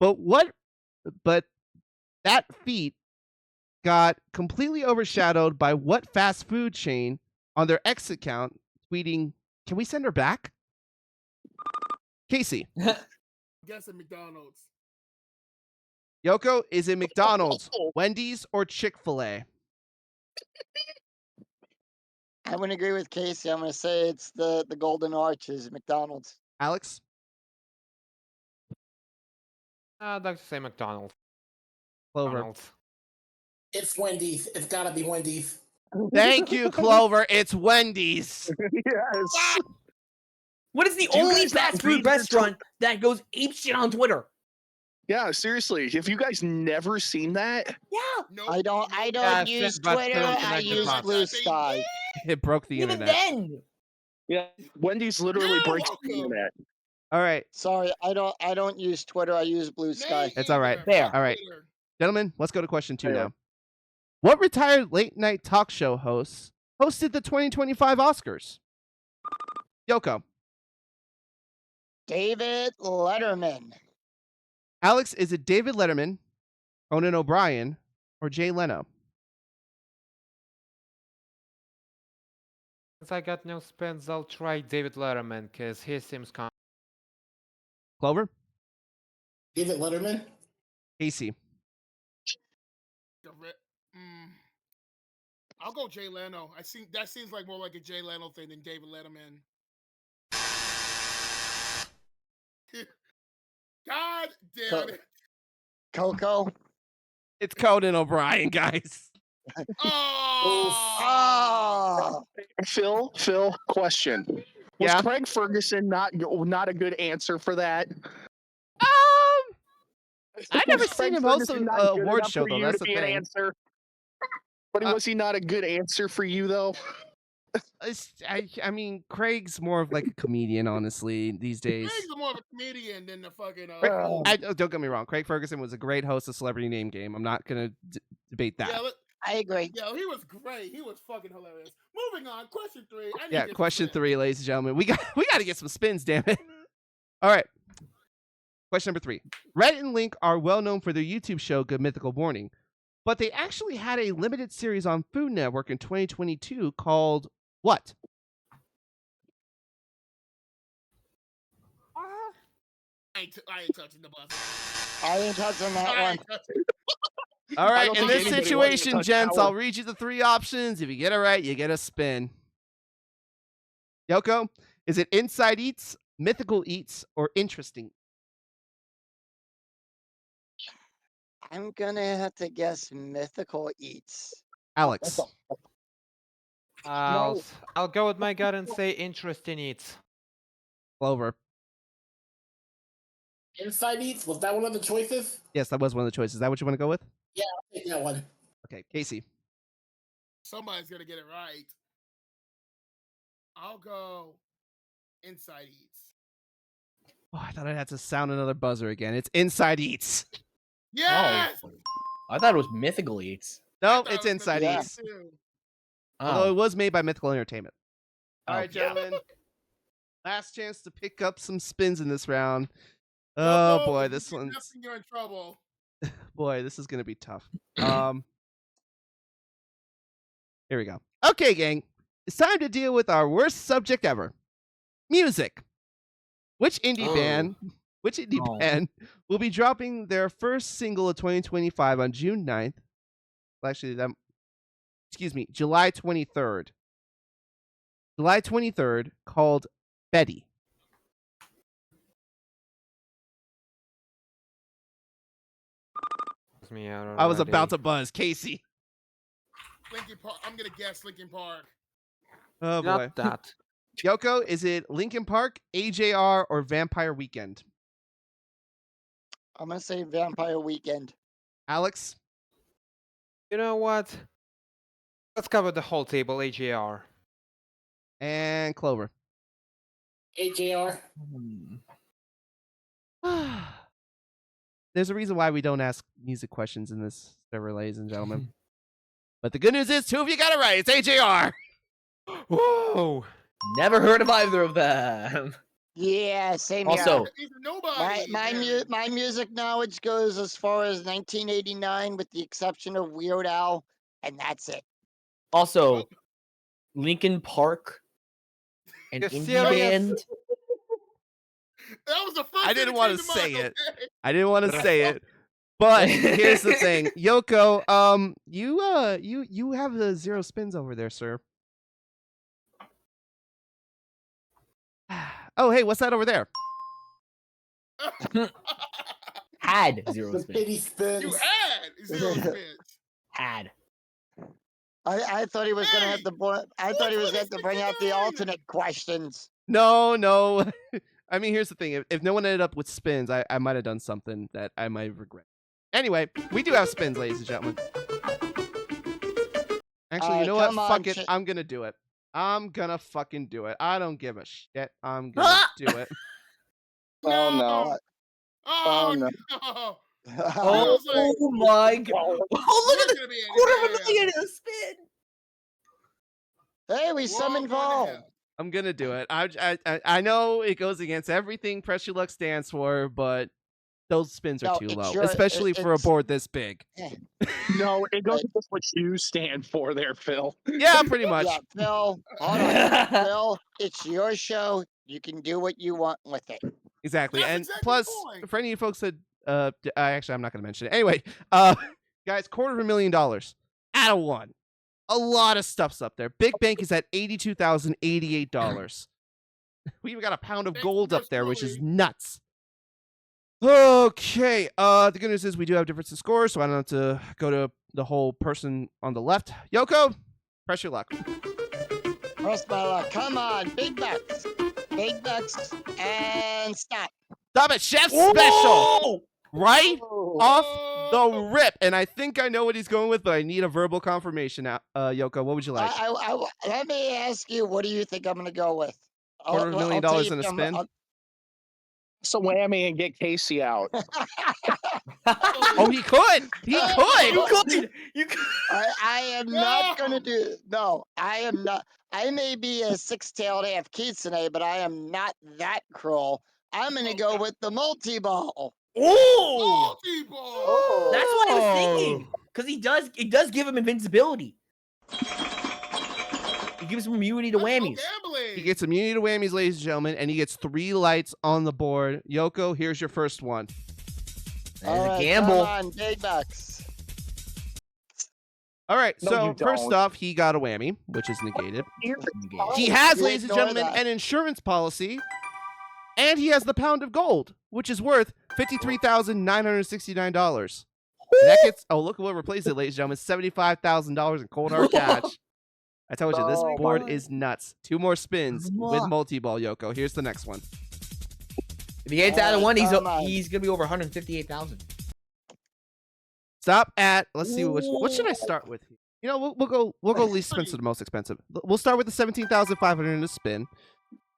But that feat got completely overshadowed by what fast food chain on their X account tweeting, "Can we send her back?" Casey, I'm guessing McDonald's. Yoko, is it McDonald's, Wendy's, or Chick-fil-A? I wouldn't agree with Casey. I'm going to say it's the Golden Arches, McDonald's. Alex? I'd like to say McDonald's. Clover. McDonald's. It's Wendy's. It's gotta be Wendy's. Thank you, Clover. It's Wendy's. Yes. What is the Do you only guys not fast read food your restaurant that goes apeshit on Twitter? Yeah, seriously. Have you guys never seen that? Yeah. Nope. I don't Yeah, use but Twitter. don't I connect the use dots. Blue Sky. It broke the Even internet. then. Yeah. Wendy's literally You're breaks the welcome. internet. All right, Sorry, I don't use Twitter. I use Blue Sky. Me It's all right. either. Fair. All right. Twitter. gentlemen, let's go to question 2 Fair. now. What retired late-night talk show host hosted the 2025 Oscars? Yoko. David Letterman. Alex, is it David Letterman, Conan O'Brien, or Jay Leno? Since I got no spins, I'll try David Letterman because he seems Clover? David Letterman. Casey. I'll go Jay Leno. That seems like more like a Jay Leno thing than David Letterman. God damn it. Coco. It's Conan O'Brien, guys. Oh. Phil, question. Was Yeah? Craig Ferguson not a good answer for that? I never Was seen Craig him host Ferguson an not good award enough show, for though. you That's to the be an thing. answer? But was he not a good answer for you, though? I mean, Craig's more of like a comedian, honestly, these days. Craig's more of a comedian than the fucking. Don't get me wrong. Craig Ferguson was a great host of Celebrity Name Game. I'm not going to debate that. Yeah, I agree. Yeah, he was great. He was fucking hilarious. Moving on, question 3. Question 3, ladies and gentlemen. We got to get some spins, damn it. All right. Question number 3. Reddit and Link are well known for their YouTube show Good Mythical Morning, but they actually had a limited series on Food Network in 2022 called what? I ain't touching the bus. I ain't touching that one. All right, don't in think this anybody wants to situation, touch gents, Howard. I'll read you the 3 options. If you get it right, you get a spin. Yoko, is it Inside Eats, Mythical Eats, or Interesting? I'm gonna have to guess Mythical Eats. Alex. I'll go with my gut and say interesting eats. Clover. Inside Eats. Was that one of the choices? Yes, that was one of the choices. Is that what you want to go with? Yeah, I'll take that one. Okay, Casey. Somebody's gonna get it right. I'll go Inside Eats. Oh, I thought I'd have to sound another buzzer again. It's Inside Eats. Yes! I thought it was Mythical Eats. No, thought it's it was Inside Mythical Eats. too. Although Oh. it was made by Mythical Entertainment. All Oh, right, yeah. gentlemen. Last chance to pick up some spins in this round. Oh Yoko, boy, if you this do one's nothing, you're in trouble. boy, this is gonna be tough. Here we go. Okay, gang. It's time to deal with our worst subject ever. Music. Which indie band will be dropping their first single of 2025 on June 9th? Well, actually, July 23rd. July 23rd, called Betty. I was about to buzz. Casey. Linkin Park. I'm gonna guess Linkin Park. Oh boy. Not that. Yoko, is it Linkin Park, AJR, or Vampire Weekend? I'm gonna say Vampire Weekend. Alex? You know what? Let's cover the whole table, AJR. And Clover. AJR. There's a reason why we don't ask music questions in this server, ladies and gentlemen. But the good news is 2 of you got it right. It's AJR. Whoa! Never heard of either of them. Yeah, same Also, here. He's a nobody. My music knowledge goes as far as 1989, with the exception of Weird Al, and that's it. Also, Linkin Park, an You're indie serious? band. That was the first. I didn't want to to say it. I didn't want to say it. But here's the thing. Yoko, you have the 0 spins over there, sir. Oh, hey, what's that over there? Had 0 The spins. pity spins. You had 0 spins. Had. I thought he was gonna have the boy. I thought he was going to bring out the 129. alternate questions. No. I mean, here's the thing. If no one ended up with spins, I might have done something that I might regret. Anyway, we do have spins, ladies and gentlemen. Actually, you know what? come on, Fuck it. Ch- I'm gonna do it. I'm gonna fucking do it. I don't give a shit. I'm gonna do it. Oh no! Oh, Oh, no. no. Oh, my god. Oh, look at You're the gonna be in quarter of a hell. million in a spin. Hey, we We're all summoned going to Vol. hell. I'm gonna do it. I know it goes against everything Press Your Luck stands for, but those spins are No, too it's low, your- especially for a it's- board this big. No, it goes with what you stand for, there, Phil. Yeah, pretty much. Yeah, Phil. Hold on, Phil. It's your show. You can do what you want with it. Exactly. That's And exactly the plus, point. for any of you folks that Actually, I'm not going to mention it. Anyway, guys, $250,000 out of one. A lot of stuff's up there. Big Bank is at $82,088. We even got a pound of Thanks, gold up there, which Chris is nuts. Okay. The good news is we do have difference in scores, so I don't have to go to the whole person on the left. Yoko, press your luck. Press my luck. Come on, big bucks. Big bucks, and stop. Stop it, Chef Special! Right Oh. off the rip. And I think I know what he's going with, but I need a verbal confirmation. Yoko, what would you like? Let me ask you, what do you think I'm going to go with? $250,000 in a spin? So whammy and get Casey out. Oh, he could. He could. You could. I am not going to do. No, I am not. I may be a six-tailed half Kitsune, but I am not that cruel. I'm going to go with the multi-ball. Oh, Multi-ball. that's what I was thinking. Because it does give him invincibility. It gives him immunity to whammies. He gets immunity to whammies, ladies and gentlemen, and he gets 3 lights on the board. Yoko, here's your first one. That is a gamble. Come on, big bucks. All right, No, so you first don't. off, he got a whammy, which is negated. He You has, ladies and ignore gentlemen, that. an insurance policy, and he has the pound of gold, which is worth $53,969. That gets, oh, look at what replaced it, ladies and gentlemen, $75,000 in cold hard cash. I told you, this Oh, board my. is nuts. 2 more spins with multi-ball, Yoko. Here's the next one. If he gets out of one, come on. he's gonna be over 158,000. Stop at, let's see, what should I start with? You know, we'll go least expensive to most expensive. We'll start with the $17,500 in a spin,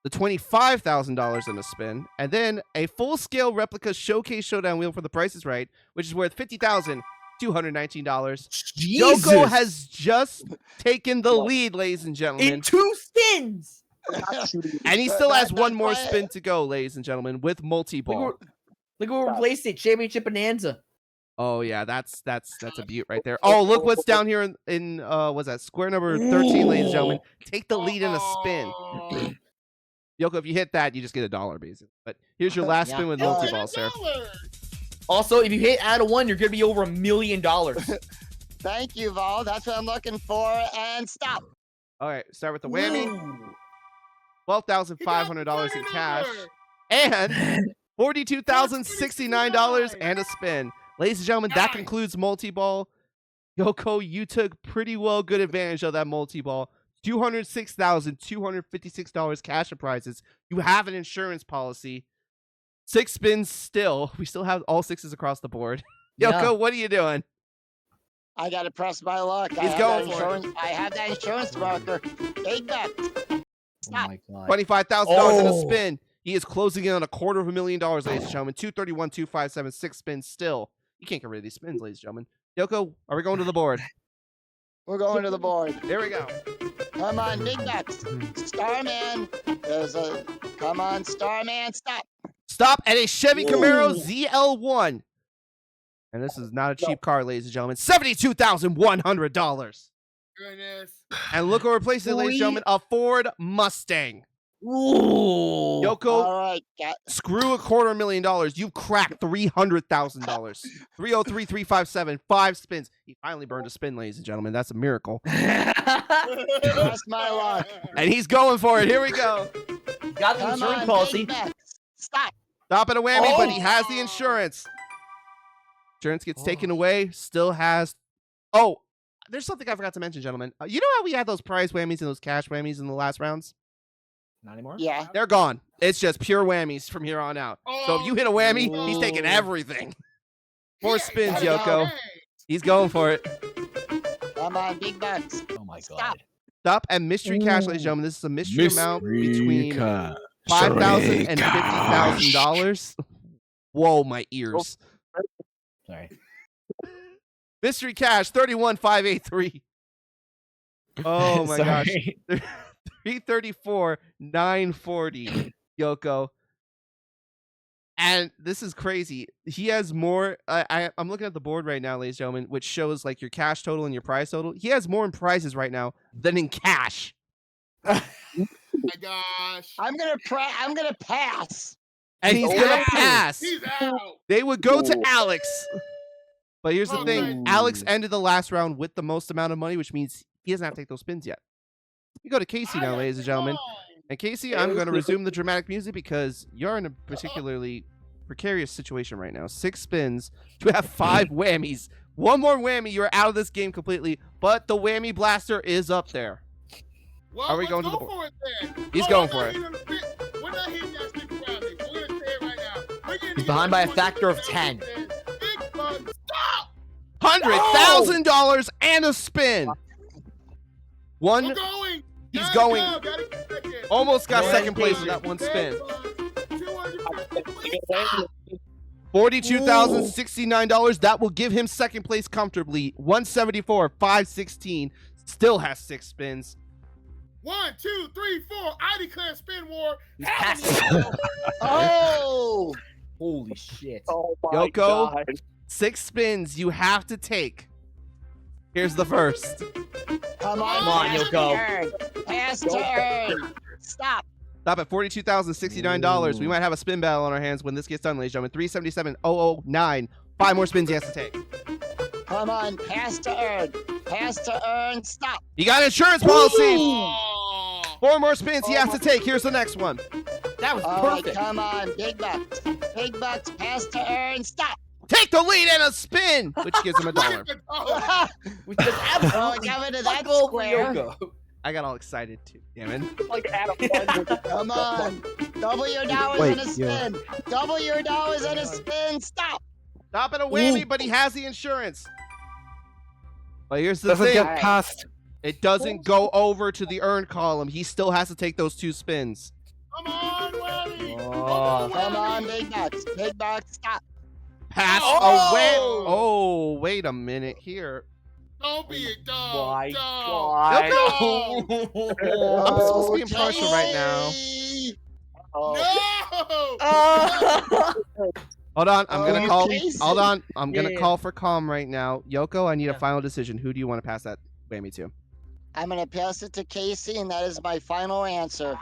the $25,000 in a spin, and then a full-scale replica showcase showdown wheel for the Price is Right, which is worth $50,219. Yoko has just taken the lead, ladies and gentlemen. in 2 spins. And he still has That's one more why- spin to go, ladies and gentlemen, with multi-ball. Look what replaced it. Championship Bonanza. Oh yeah, that's a beaut right there. Oh, look what's down here in what's that? Square number 13, ladies and gentlemen. Take the lead in a spin. Yoko, if you hit that, you just get $1 basically. But here's your last spin with multi-ball, sir. Also, if you hit out of one, you're gonna be over $1 million. Thank you, Val. That's what I'm looking for. And stop. All right, start with the whammy. $12,500 in cash and $42,069 and a spin. Ladies and gentlemen, that concludes multi-ball. Yoko, you took pretty well good advantage of that multi-ball. $206,256 cash and prizes. You have an insurance policy. 6 spins still. We still have all 6s across the board. Yoko, what are you doing? I got to press my luck. He's going for it. I have that insurance marker. Big bucks. Oh Stop. my god. $25,000 in a Oh. spin. He is closing in on $250,000, ladies and gentlemen. 231, 257, 6 spins still. You can't get rid of these spins, ladies and gentlemen. Yoko, are we going to the board? We're going to the board. There we go. Come on, big bucks. Starman. Come on, Starman. Stop. Stop at a Chevy Camaro ZL1. And this is not a cheap car, ladies and gentlemen. $72,100. Goodness. And look what replaced it, ladies and gentlemen. A Ford Mustang. Ooh. Yoko, All right. screw $250,000. You've cracked $300,000. 303,357, 5 spins. He finally burned a spin, ladies and gentlemen. That's a miracle. Press my luck. And he's going for it. Here we go. Got the Come insurance on, policy. big bucks. Stop. Stop at a whammy, but he has the insurance. Insurance gets taken away. Still has. Oh, there's something I forgot to mention, gentlemen. You know how we had those prize whammies and those cash whammies in the last rounds? Not anymore. Yeah. They're gone. It's just pure whammies from here on out. So if you hit a whammy, he's taking Ooh. everything. More spins, gotta go. Yoko. He's going for it. Come on, big bucks. Oh my Stop. god. Stop at mystery cash, ladies and gentlemen. This is a mystery amount between $5,000 and $50,000. Whoa, my ears. Sorry. Mystery cash 31,583. Oh my gosh. Sorry. 334,940. Yoko. And this is crazy. He has more. I'm looking at the board right now, ladies and gentlemen, which shows like your cash total and your prize total. He has more in prizes right now than in cash. Oh my gosh. I'm gonna pass. and he's gonna out. pass. He's out. They would go to Alex. But here's the Oh, thing. nice. Alex ended the last round with the most amount of money, which means he doesn't have to take those spins yet. We go to Casey now, ladies and gentlemen. And Casey, I'm going to resume the dramatic music because you're in a particularly precarious situation right now. 6 spins. You have 5 whammies. One more whammy, you're out of this game completely. But the whammy blaster is up there. Well, Are we let's going to go the board? for it then. He's Oh, going we're for not hitting the- We're not hitting that stick around it. We're gonna say it right now. We're getting He's behind by a factor of 10. Big bug, stop! $100,000 and a spin. We're One going. He's Gotta going. go. Gotta get second. almost got No second place with hesitation. that one Big spin. bug, 250. Stop. $42,069. That will give him second place comfortably. 174, 516. Still has 6 spins. 1, 2, 3, 4. I declare spin war. He's passing. Oh! Holy shit. Oh my Yoko. god. 6 spins you have to take. Here's the first. Come on, Come on, pass Yoko. turn. Pass turn. Stop. Stop at $42,069. We might have a spin battle on our hands when this gets done, ladies and gentlemen. 377,009. 5 more spins he has to take. Come on, pass to earn. Pass to earn. Stop. He got an insurance policy. Oh. 4 more spins he has to take. Here's the next one. That was All right, perfect. come on, big bucks. Big bucks, pass to earn. Stop. Take the lead and a spin, which gives him $1. Which is Oh, absolutely coming to that fuck over square. Yoko. I got all excited too. Damn it. Like Adam Lundgren. Come on. Double your dollars Wait, and a spin. Double your dollars and a spin. Stop. Stop at a whammy, but he has the insurance. But here's the Doesn't thing. get past. It doesn't go over to the earn column. He still has to take those 2 spins. Come on, Whammy. Oh. Come on, big bucks. Big bucks. Stop. Pass Oh! away. Oh, wait a minute here. Don't be a dog. My dog. god. Yoko! I'm supposed to be impartial right now. Casey. Oh. No! Oh. Hold on, I'm gonna Oh, call. Casey. Hold on, I'm gonna Yeah. call for calm right now. Yoko, I need a Yeah. final decision. Who do you want to pass that whammy to? I'm going to pass it to Casey, and that is my final answer.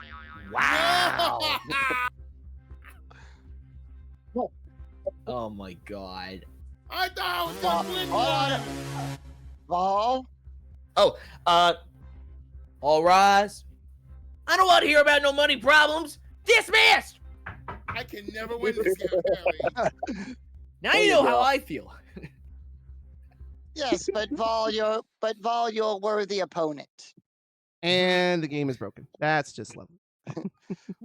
Wow. Oh my god. I thought I was Hold gonna win on. one. Vol? All rise. I don't want to hear about no money problems. Dismissed. I can never win this game, apparently. Now you know how I feel. Yes, but Vol, you're a worthy opponent. And the game is broken. That's just lovely.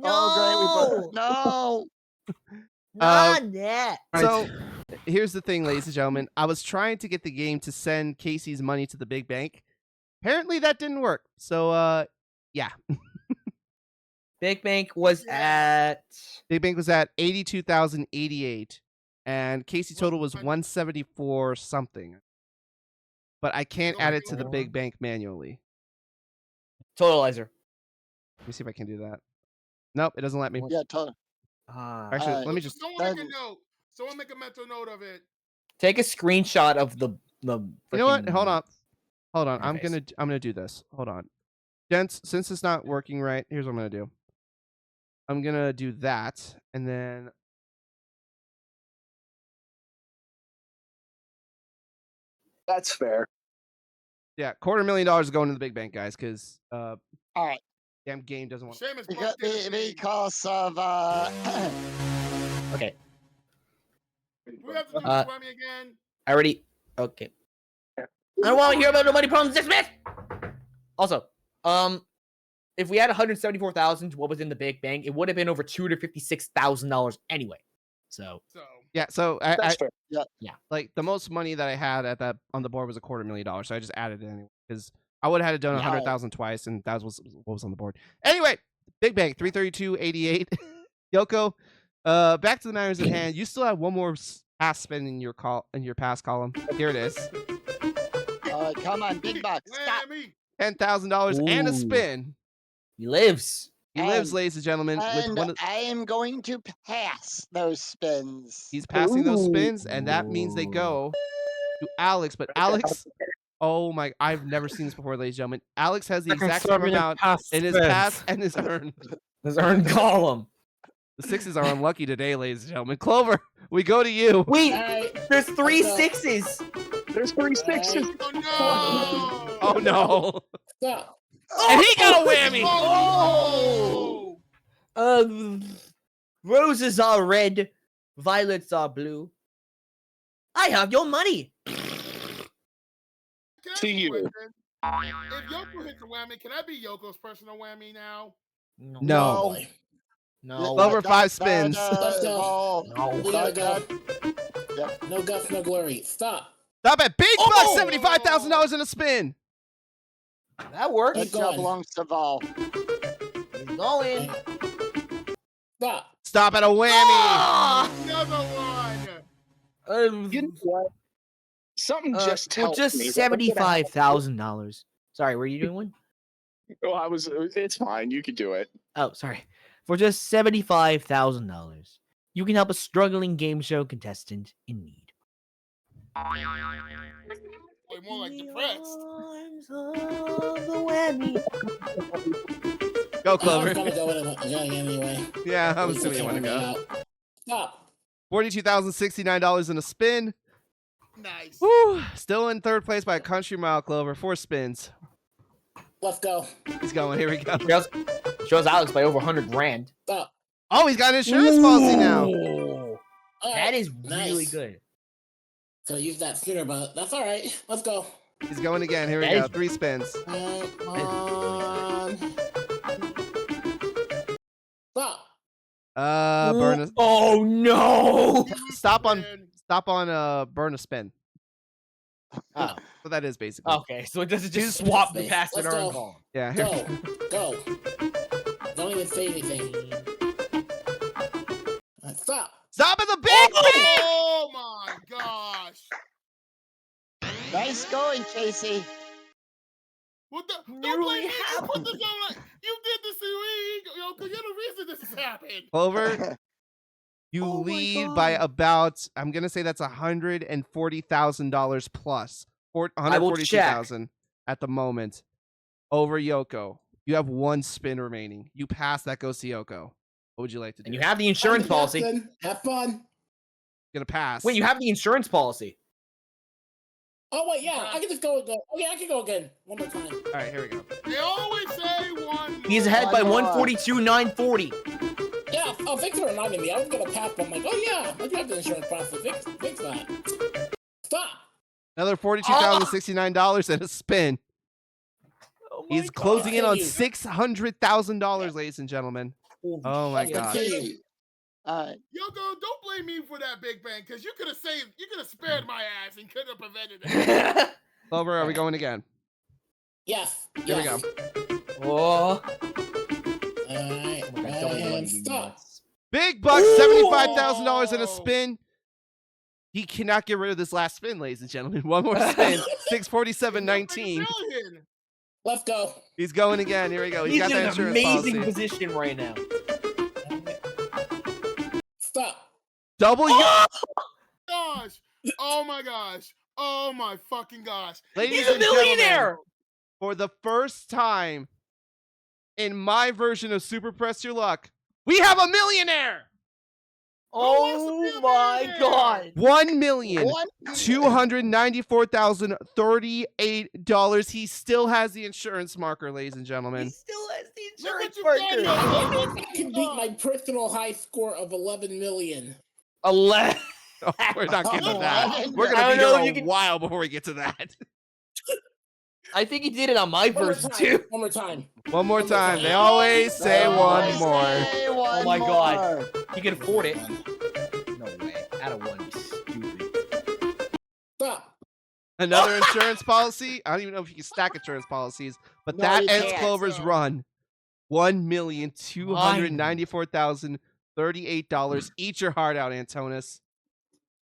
Oh, great. We both. No. Not that. So here's the thing, ladies and gentlemen. I was trying to get the game to send Casey's money to the big bank. Apparently that didn't work. So yeah. Big Bank was at. Big bank was at 82,088 and Casey total was 174 something. But I can't add it to the big bank manually. Totalizer. Let me see if I can do that. Nope, it doesn't let me. Yeah, totally. Actually, let me just. Someone make a note. Someone make a mental note of it. Take a screenshot of the. You know what? Hold on. Hold on. I'm interface. gonna do this. Hold on. Gents, since it's not working right, here's what I'm gonna do. I'm gonna do that, and then That's fair. yeah, $250,000 is going to the big bank, guys, because All right. damn game doesn't want. Seamus Because, bumped into me. because of Okay. Do we have to do this Uh, Whammy again? I already. Okay. I don't want to hear about no money problems. Dismissed. Also, if we had 174,000 to what was in the big bank, it would have been over $256,000 anyway. So So Yeah, so That's I fair. like the most money that I had at that on the board was $250,000, so I just added it anyway because I would have had to done Yeah. 100,000 twice, and that was what was on the board. Anyway, big bank 332.88. Yoko, back to the matters at hand. You still have one more pass spin in your pass column. Here it is, come on, big bucks. Stop. Whammy. $10,000 and a Ooh. spin. he lives. He lives, And- ladies and gentlemen, with And one. I am going to pass those spins. He's passing those Ooh. spins, and that means they go to Alex. But Alex, oh my, I've never seen this before, ladies and gentlemen. Alex has the exact same amount in his pass and his earn. His earned column. The sixes are unlucky today, ladies and gentlemen. Clover, we go to you. Wait, Alright. there's three Let's go. sixes. There's 3 sixes. Oh no! Oh no. Stop. And he got a whammy. Oh! Roses are red, violets are blue. I have your money. Can I ask To you a you. question? If Yoko hits a whammy, can I be Yoko's personal whammy now? No. Boy. No. Over 5 spins. Let's go. Ball. No. We gotta go. Yep. No guts, no glory. Stop. Stop at Big Oh! Bucks, $75,000 in a spin. That works. That Keep going. belongs to Vol. He's going. Stop. Stop at a whammy. Ah! Another one! You know what? Something just for tells just me that I'm gonna have- $75,000. Sorry, were you doing one? Oh, it's fine. You could do it. Oh, sorry. For just $75,000, you can help a struggling game show contestant in need. Way more like depressed. Arms of the whammy. Go, I was Clover. gonna go anyway. Yeah, I'm assuming you want to go. Stop. $42,069 in a spin. Nice. Woo. Still in third place by a country mile, Clover. 4 spins. Let's go. He's going. Here we go. Shows Alex by over 100 grand. Stop. Oh, he's got an insurance policy now. Ooh, All that right. is Nice. really good. Could have used that sooner, but that's all right. Let's go. He's going again. Here we That go. is- 3 spins. Come on. Stop. Burn a, Oh no! stop on Man. burn a spin. Oh, So that is basically. okay. So it doesn't just Use swap the space. past Let's winner go. and column. Yeah. Here. Go. Go. Don't even say anything. Stop. Stop at the big win. Oh my gosh! Nice going, Casey. What the? Don't Nearly blame me. You happened. put this on. You did this to me, Yoko. You're the reason this has happened. Clover, you Oh my lead by God. about. I'm gonna say that's $140,000 plus. will 142,000 at the moment. Over Yoko. You have 1 spin remaining. You pass. That goes to Yoko. What would you like to do? And you have the insurance I'm the policy. captain. Have fun. Gonna pass. Wait, you have the insurance policy. Oh wait, yeah, I can just go. Okay, I can go again. One more time. All right, here we go. They always say one. He's more. ahead by One more. 142,940. Yeah. Oh, thanks for reminding me. I was gonna pass, but I'm like, oh yeah, I do have the insurance policy. Fix that. Stop. Another $42,069 and a spin. Oh He's closing in on Continue. $600,000, ladies and gentlemen. Oh my Let's gosh. continue. Yoko, don't blame me for that Big Bang, because you could have spared my ass and could have prevented it. Clover, are we going again? Yes. Here we yes. go. Oh. All right. Oh my God, don't And let me stop. nuts. Big bucks, $75,000 in a spin. He cannot get rid of this last spin, ladies and gentlemen. One more spin. 647.19. Brilliant. Let's go. He's going again. Here we go. He's He's got in that an insurance amazing policy. position right now. Stop. Double you. Gosh. Oh my gosh. Oh my fucking gosh. Ladies He's a and gentlemen, millionaire. for the first time in my version of Super Press Your Luck, we have a millionaire. Oh my God. $1,294,038. He still has the insurance marker, ladies and He gentlemen. still has the Look insurance what you've done, marker. Yoko. I can beat my personal high score of 11 million. 11. Oh, we're not getting to that. 11. We're I gonna don't be know here if a you can- while before we get to that. I think he did it on my One more version time. too. One more time. One more One more time. time. They always say one Always more. say Oh one my God. more. He can afford it. No way. Out of one, you stupid. Stop. Another insurance policy. I don't even know if you can stack insurance policies, but No, that you ends can't. Clover's run. $1,294,038. Eat your heart out, Antonis.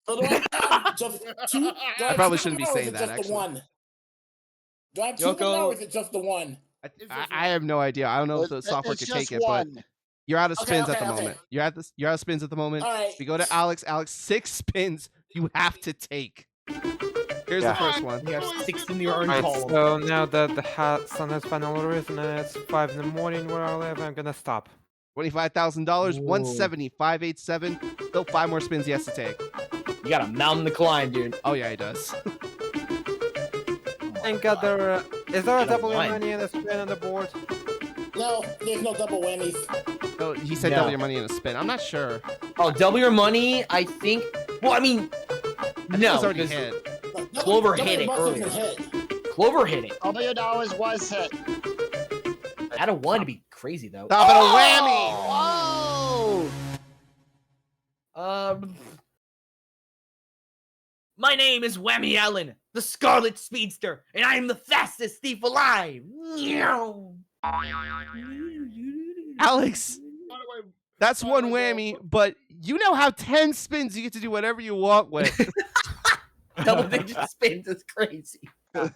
So do I have just two? Do I probably have shouldn't be two, or is saying it that, just actually. the one? Do I have two Yoko. now, or is it just the one? I have no idea. I don't know if the It's software can just take it, but one. you're out of Okay, spins at okay, the okay. moment. You're out of spins at the moment. All right. We go to Alex. Alex, 6 spins you have to take. Here's the Yeah. first one. You have 6 in the orange Alright, column. so now that the sun has finally risen and it's 5 in the morning where I live, I'm gonna stop. $25,000, Ooh. 170, 587. Still 5 more spins he has to take. You got a mountain to climb, dude. Oh yeah, he does. I think there is there a I don't double your mind. money and a spin on the board? No, there's no double whammies. Oh, he said No. double your money in a spin. I'm not sure. Oh, double your money, I think. Well, I mean, I think it no. was already 'cause hit. No, Clover double hit it bucks earlier. has been hit. Clover hit it. $1 was hit. Out of 1 to be crazy, though. Stop it, a whammy! Whoa! My name is Whammy Allen, the Scarlet Speedster, and I am the fastest thief alive. Meow. Alex, By the way, that's By the one way, whammy, but you now have 10 spins. You get to do whatever you want with. Double-digit spins is crazy. Yeah,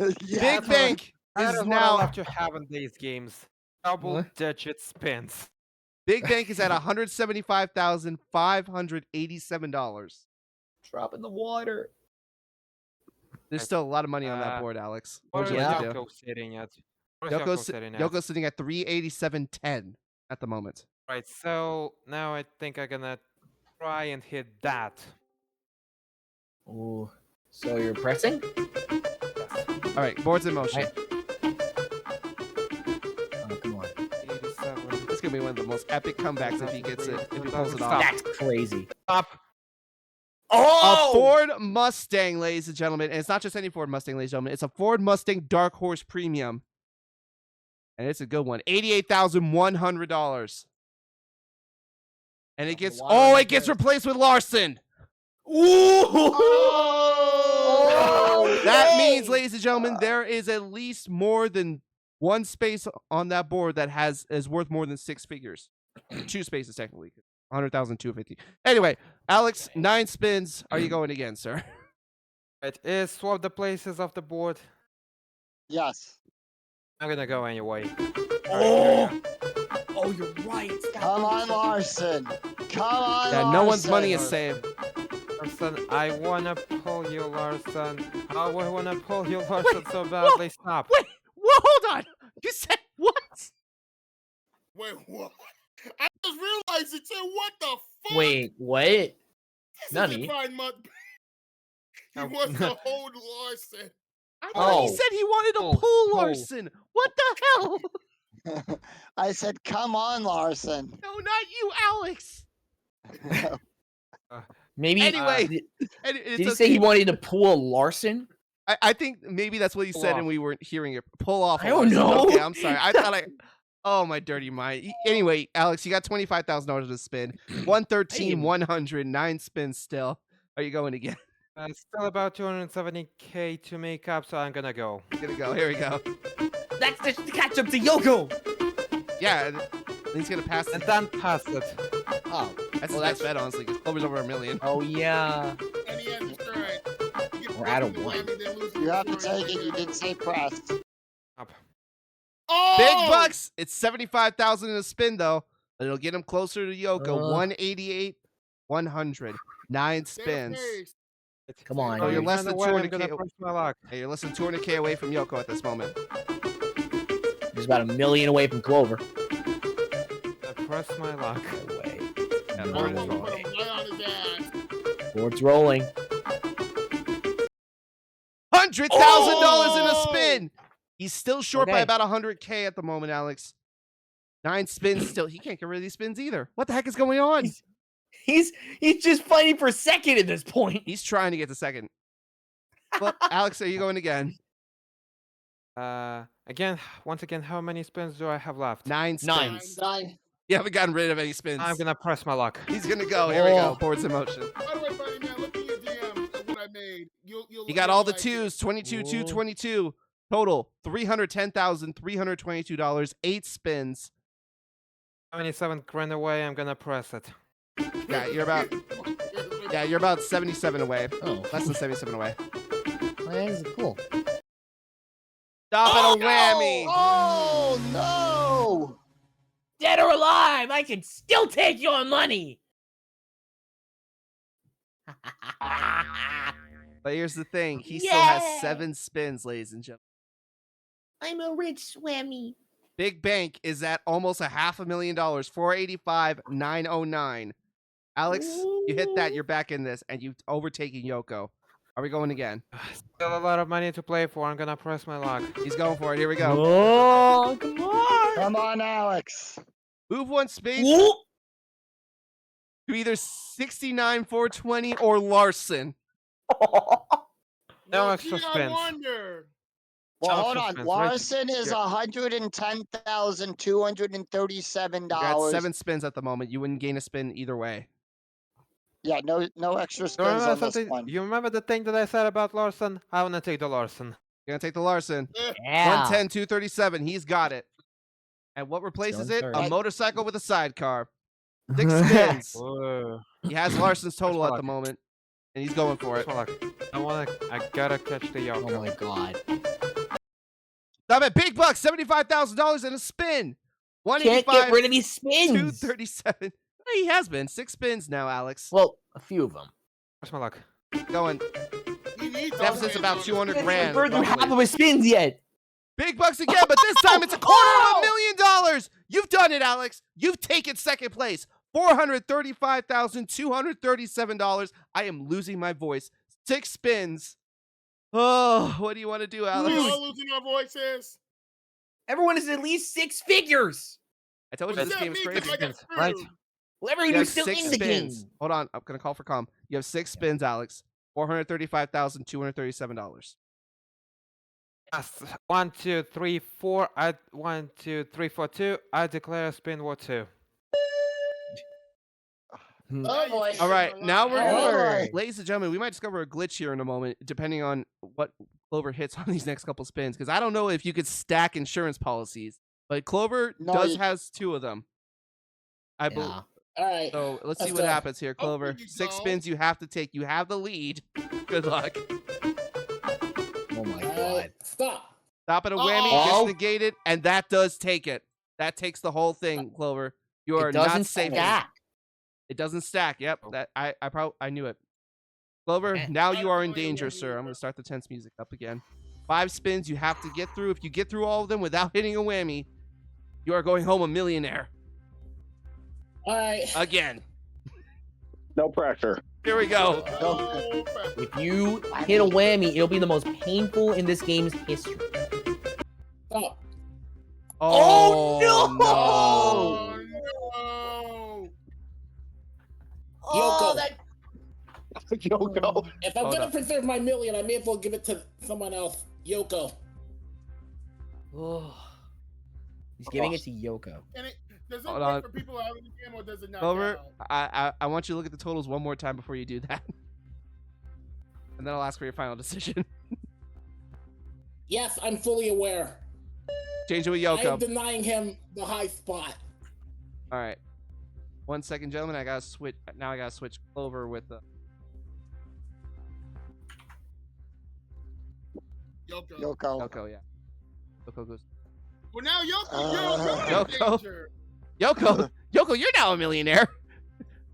Big Bank That is is what I now love to have in these games. Double-digit spins. Big Bank is at $175,587. Drop in the water. There's still a lot of money on that Uh, board, Alex. What What is would you like to do? Yoko sitting at? What is Yoko Yoko's, sitting at? Yoko's sitting at 387.10 at the moment. Right, so now I think I'm gonna try and hit that. Ooh. So you're pressing? All right, board's in motion. Oh, come on. 87. This is gonna be one of the most epic comebacks if he gets it. If he pulls it Stop. off. That's crazy. Stop. A Oh! Ford Mustang, ladies and gentlemen. And it's not just any Ford Mustang, ladies and gentlemen. It's a Ford Mustang Dark Horse Premium. And it's a good one. $88,100. And it gets it gets replaced with Larson. Oh! That means, ladies and gentlemen, there is at least more than one space on that board that is worth more than 6 figures. 2 spaces technically. 100,000, 250. Anyway, Alex, 9 spins. Are you going again, sir? It is swap the places of the board. Yes. I'm gonna go anyway. Oh! Oh, you're right. Come on, Larson. Come on, Yeah, Larson. no one's money is saved. Larson, I wanna pull you, Larson. I wanna pull you, Larson, so badly. Stop. Wait, whoa, hold on. You said what? wait, what? I just realized it said, what the fuck? Wait, what? This Nani? isn't fine month. He Oh, wants to hold Larson. I thought he Oh. said he wanted to Oh, pull oh. Larson. What the hell? I said, come on, Larson. No, not you, Alex. Maybe. Anyway, did he say he wanted to pull a Larson? I think maybe that's what he Pull said, off. and we weren't hearing it. Pull off. I don't Larson. know. Okay, I'm sorry. I thought I. Oh my dirty mind. Anyway, Alex, you got $25,000 to spin. 113, 100, 9 spins still. Are you going again? Still about 270k to make up, so I'm gonna go. Gonna go. Here we go. That's the catch up to Yoko. Yeah, and he's gonna pass. And then pass it. Oh. That's well, the best bet, honestly. 'Cause Clover's over $1 million. Oh yeah. And he has his turn. You get We're out of the one. whammy, then lose You have to the turn. take it. You did say press. Oh! Big bucks. It's 75,000 in a spin though. But it'll get him closer to Yoko. 188, 100. 9 spins. Come on. Oh, you're dude. less than I'm 200K. gonna press my luck. Hey, you're less than 200K away from Yoko at this moment. He's about $1 million away from Clover. I press my luck. No way. Yeah, No board is Put him rolling. right on his ass. Board's rolling. $100,000 in a spin. He's still short by Okay. about 100K at the moment, Alex. 9 spins still. He can't get rid of these spins either. What the heck is going on? He's just fighting for second at this point. He's trying to get to second. Well, Alex, are you going again? Once again, how many spins do I have left? 9 Nine. spins. 9. You haven't gotten rid of any spins. I'm gonna press my luck. He's gonna go. Here we go. Oh. Board's in motion. By the way, buddy, man, look at your DMs of what I made. You'll You got all the like it. twos. 22, 2, Whoa. 22. Total $310,322. 8 spins. 77 grand away, I'm gonna press it. Yeah, you're about. Yeah, you're about 77 away. Oh, Less than 77 away. that is cool. Stop at a whammy. Oh, no. Dead or alive, I can still take your money. But here's the thing. He still has Yeah. 7 spins, ladies and gentlemen. I'm a rich whammy. Big Bank is at almost $500,000. 485,909. Alex, you hit that. You're back in this, and you've overtaken Yoko. Are we going again? Still a lot of money to play for. I'm gonna press my luck. He's going for it. Here we go. Oh, come on. Come on, Alex. Move one space Whoop. to either 69,420 or Larson. No Well, extra gee, I spins. wonder. Well, Alex hold on. suspense, right? Larson is Yeah. $110,237. You're at 7 spins at the moment. You wouldn't gain a spin either way. Yeah, no extra You spins remember on this something? one. You remember the thing that I said about Larson? I wanna take the Larson. You're going to take the Larson. Yeah. 110, 237. He's got it. And what replaces Going it? third. A motorcycle with a sidecar. 6 spins. Whoa. He has Larson's total That's at the moment, and he's going for it. Press my luck. I gotta catch the Yoko. Oh my god. Stop at big bucks, $75,000 and a spin. Can't get 185, rid of these spins. 237. He has been 6 spins now, Alex. Well, a few of them. Press my luck. Going. He needs Deficit's about 200 grand. Further half roughly. of his spins yet. Big bucks again, but this time it's $250,000. You've done it, Alex. You've taken second place. $435,237. I am losing my voice. 6 spins. Oh, what do you want to do, We're Alex? all losing our voices. Everyone is at least 6 figures. I told you What's this that game is mean? 'Cause crazy. I got Right. screwed. Well, everyone You have who's still 6 in the spins. game. Hold on, I'm gonna call for calm. You have 6 spins, Alex. $435,237. Yes. 1, 2, 3, 4. 1, 2, 3, 4, 2. I declare spin war 2. Oh boy. All right, now we're Oh, gonna, boy. ladies and gentlemen, we might discover a glitch here in a moment, depending on what Clover hits on these next couple spins. Because I don't know if you could stack insurance policies, but Clover No, does you- has 2 of them. I believe. Yeah. All right. So let's see Let's what go. happens here, Clover. Hopefully you 6 don't. spins you have to take. You have the lead. Good luck. Oh my All god. right. Stop. Stop at a whammy, Oh. gets negated, and that does take it. That takes the whole thing, Clover. You are It doesn't not safe. stack. It doesn't stack. Yep, Oh. that I knew it. Clover, Eh. now I you don't are know in what you danger, want me to sir. do. I'm gonna start the tense music up again. 5 spins you have to get through. If you get through all of them without hitting a whammy, you are going home a millionaire All right. again. No pressure. Here we go. Oh, crap. If you hit a whammy, it'll be the most painful in this game's history. Stop. Oh, no! Oh, no. Oh, Yoko. that Yoko. If I'm Hold gonna up. preserve my million, I may as well give it to someone else. Yoko. Oh. He's giving it to Yoko. And does it Hold work on. for people out in the game or does it not? Clover, count? I want you to look at the totals one more time before you do that. And then I'll ask for your final decision. Yes, I'm fully aware. Change it with I am Yoko. denying him the high spot. All right. 1 second, gentlemen. I gotta switch. Now I gotta switch Clover with the. Yoko. Yoko. Yoko, yeah. Yoko goes. Well, now Yoko, Yoko. danger. Yoko, Yoko, you're now a millionaire.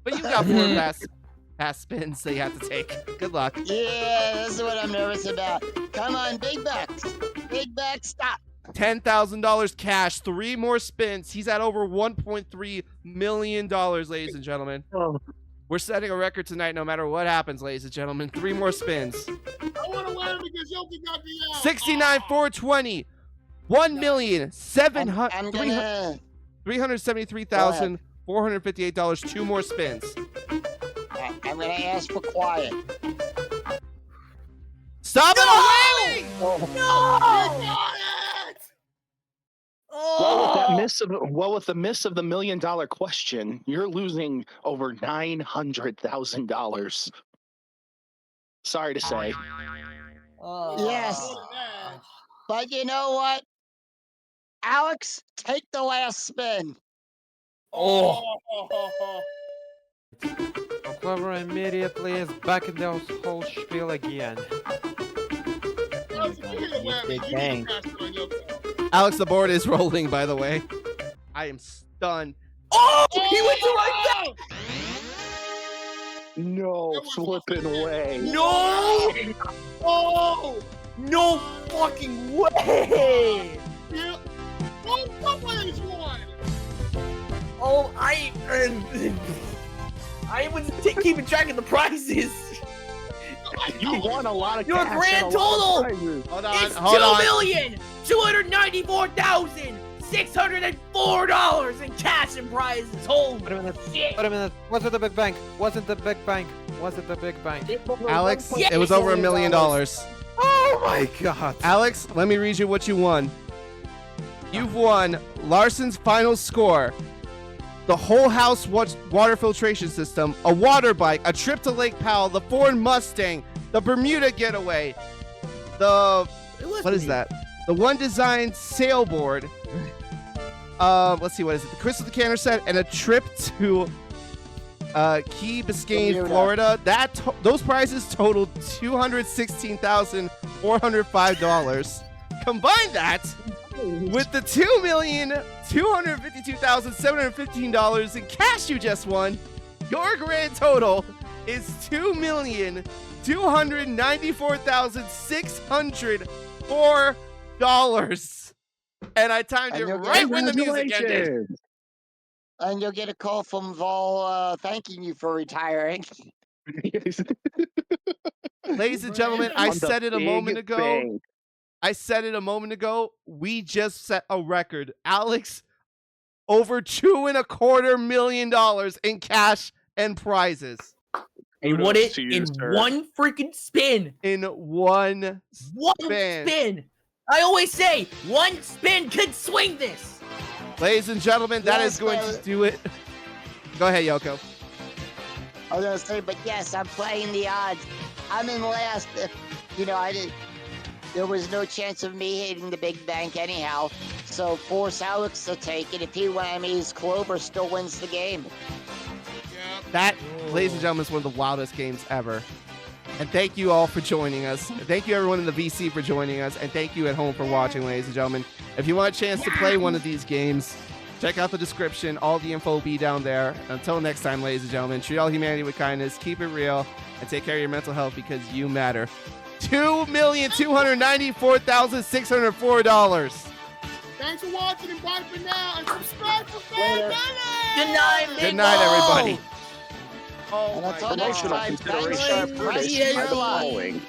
But you've got 4 past spins that you have to take. Good luck. Yeah, this is what I'm nervous about. Come on, big bucks. Big bucks, stop. $10,000 cash, 3 more spins. He's at over $1.3 million, ladies and gentlemen. We're setting a record tonight no matter what happens, ladies and gentlemen. 3 more spins. I want to win because Yoko got me out. 69,420. I'm gonna. $373,458. 2 more spins. I'm gonna ask for quiet. Stop it, Whammy! You got it! Well, with the miss of the $1 million question, you're losing over $900,000. Sorry to say. Yes. More than that. But you know what? Alex, take the last spin. Oh. So Clover immediately is back in the whole spiel again. Alex, if you get a whammy, Big you need bang. to pass it on Yoko. Alex, the board is rolling, by the way. I am stunned. Oh, he went to right Oh! No That was flipping awesome. way. No! Oh! No fucking way! Yeah. Oh, I was keeping track of the prizes. You won a lot of Your cash grand and a lot of total prizes. Hold on, It's hold on. $2,294,604 in cash and prizes. Holy Wait a minute. shit! Wait a minute. Was it the big bank? Was it the big bank? Was it the big bank? Alex, Yes! it was over $1 million. Oh my god. Alex, let me read you what you won. You've won Larson's final score, the whole house water filtration system, a water bike, a trip to Lake Powell, the Ford Mustang, the Bermuda getaway, what is that? The One Design sailboard. Let's see, what is it? The Crystal Decanter set and a trip to Key Biscayne, Bermuda. Florida. Those prizes totaled $216,405. Combine that with the $2,252,715 in cash you just won. Your grand total is $2,294,604. And I timed it And you'll get right when the music ended. Congratulations. And you'll get a call from Vol thanking you for retiring. Ladies and gentlemen, I On the said it a big moment ago. bank. I said it a moment ago. We just set a record. Alex, over $2.25 million in cash and prizes. And Kudos won it to you, in sir. one freaking spin. In one One spin. spin. I always say, one spin could swing this. Ladies and gentlemen, that is Yes, going but- to do it. Go ahead, Yoko. I was gonna say, but yes, I'm playing the odds. I'm in last. There was no chance of me hitting the big bank anyhow. So force Alex to take it. If he whammies, Clover still wins the game. That, ladies and gentlemen, is one of the wildest games ever. And thank you all for joining us. Thank you everyone in the VC for joining us. And thank you at home for watching, ladies and gentlemen. If you want a chance to play one of these games, check out the description. All the info will be down there. Until next time, ladies and gentlemen, treat all humanity with kindness, keep it real, and take care of your mental health because you matter. $2,294,604. Thanks for watching and bye for now. And subscribe for Later. $5. Good night, Good night, everybody. And Oh I my told you, God. Promotional Bye. consideration Bye. furnished Bye. by the Bye. following.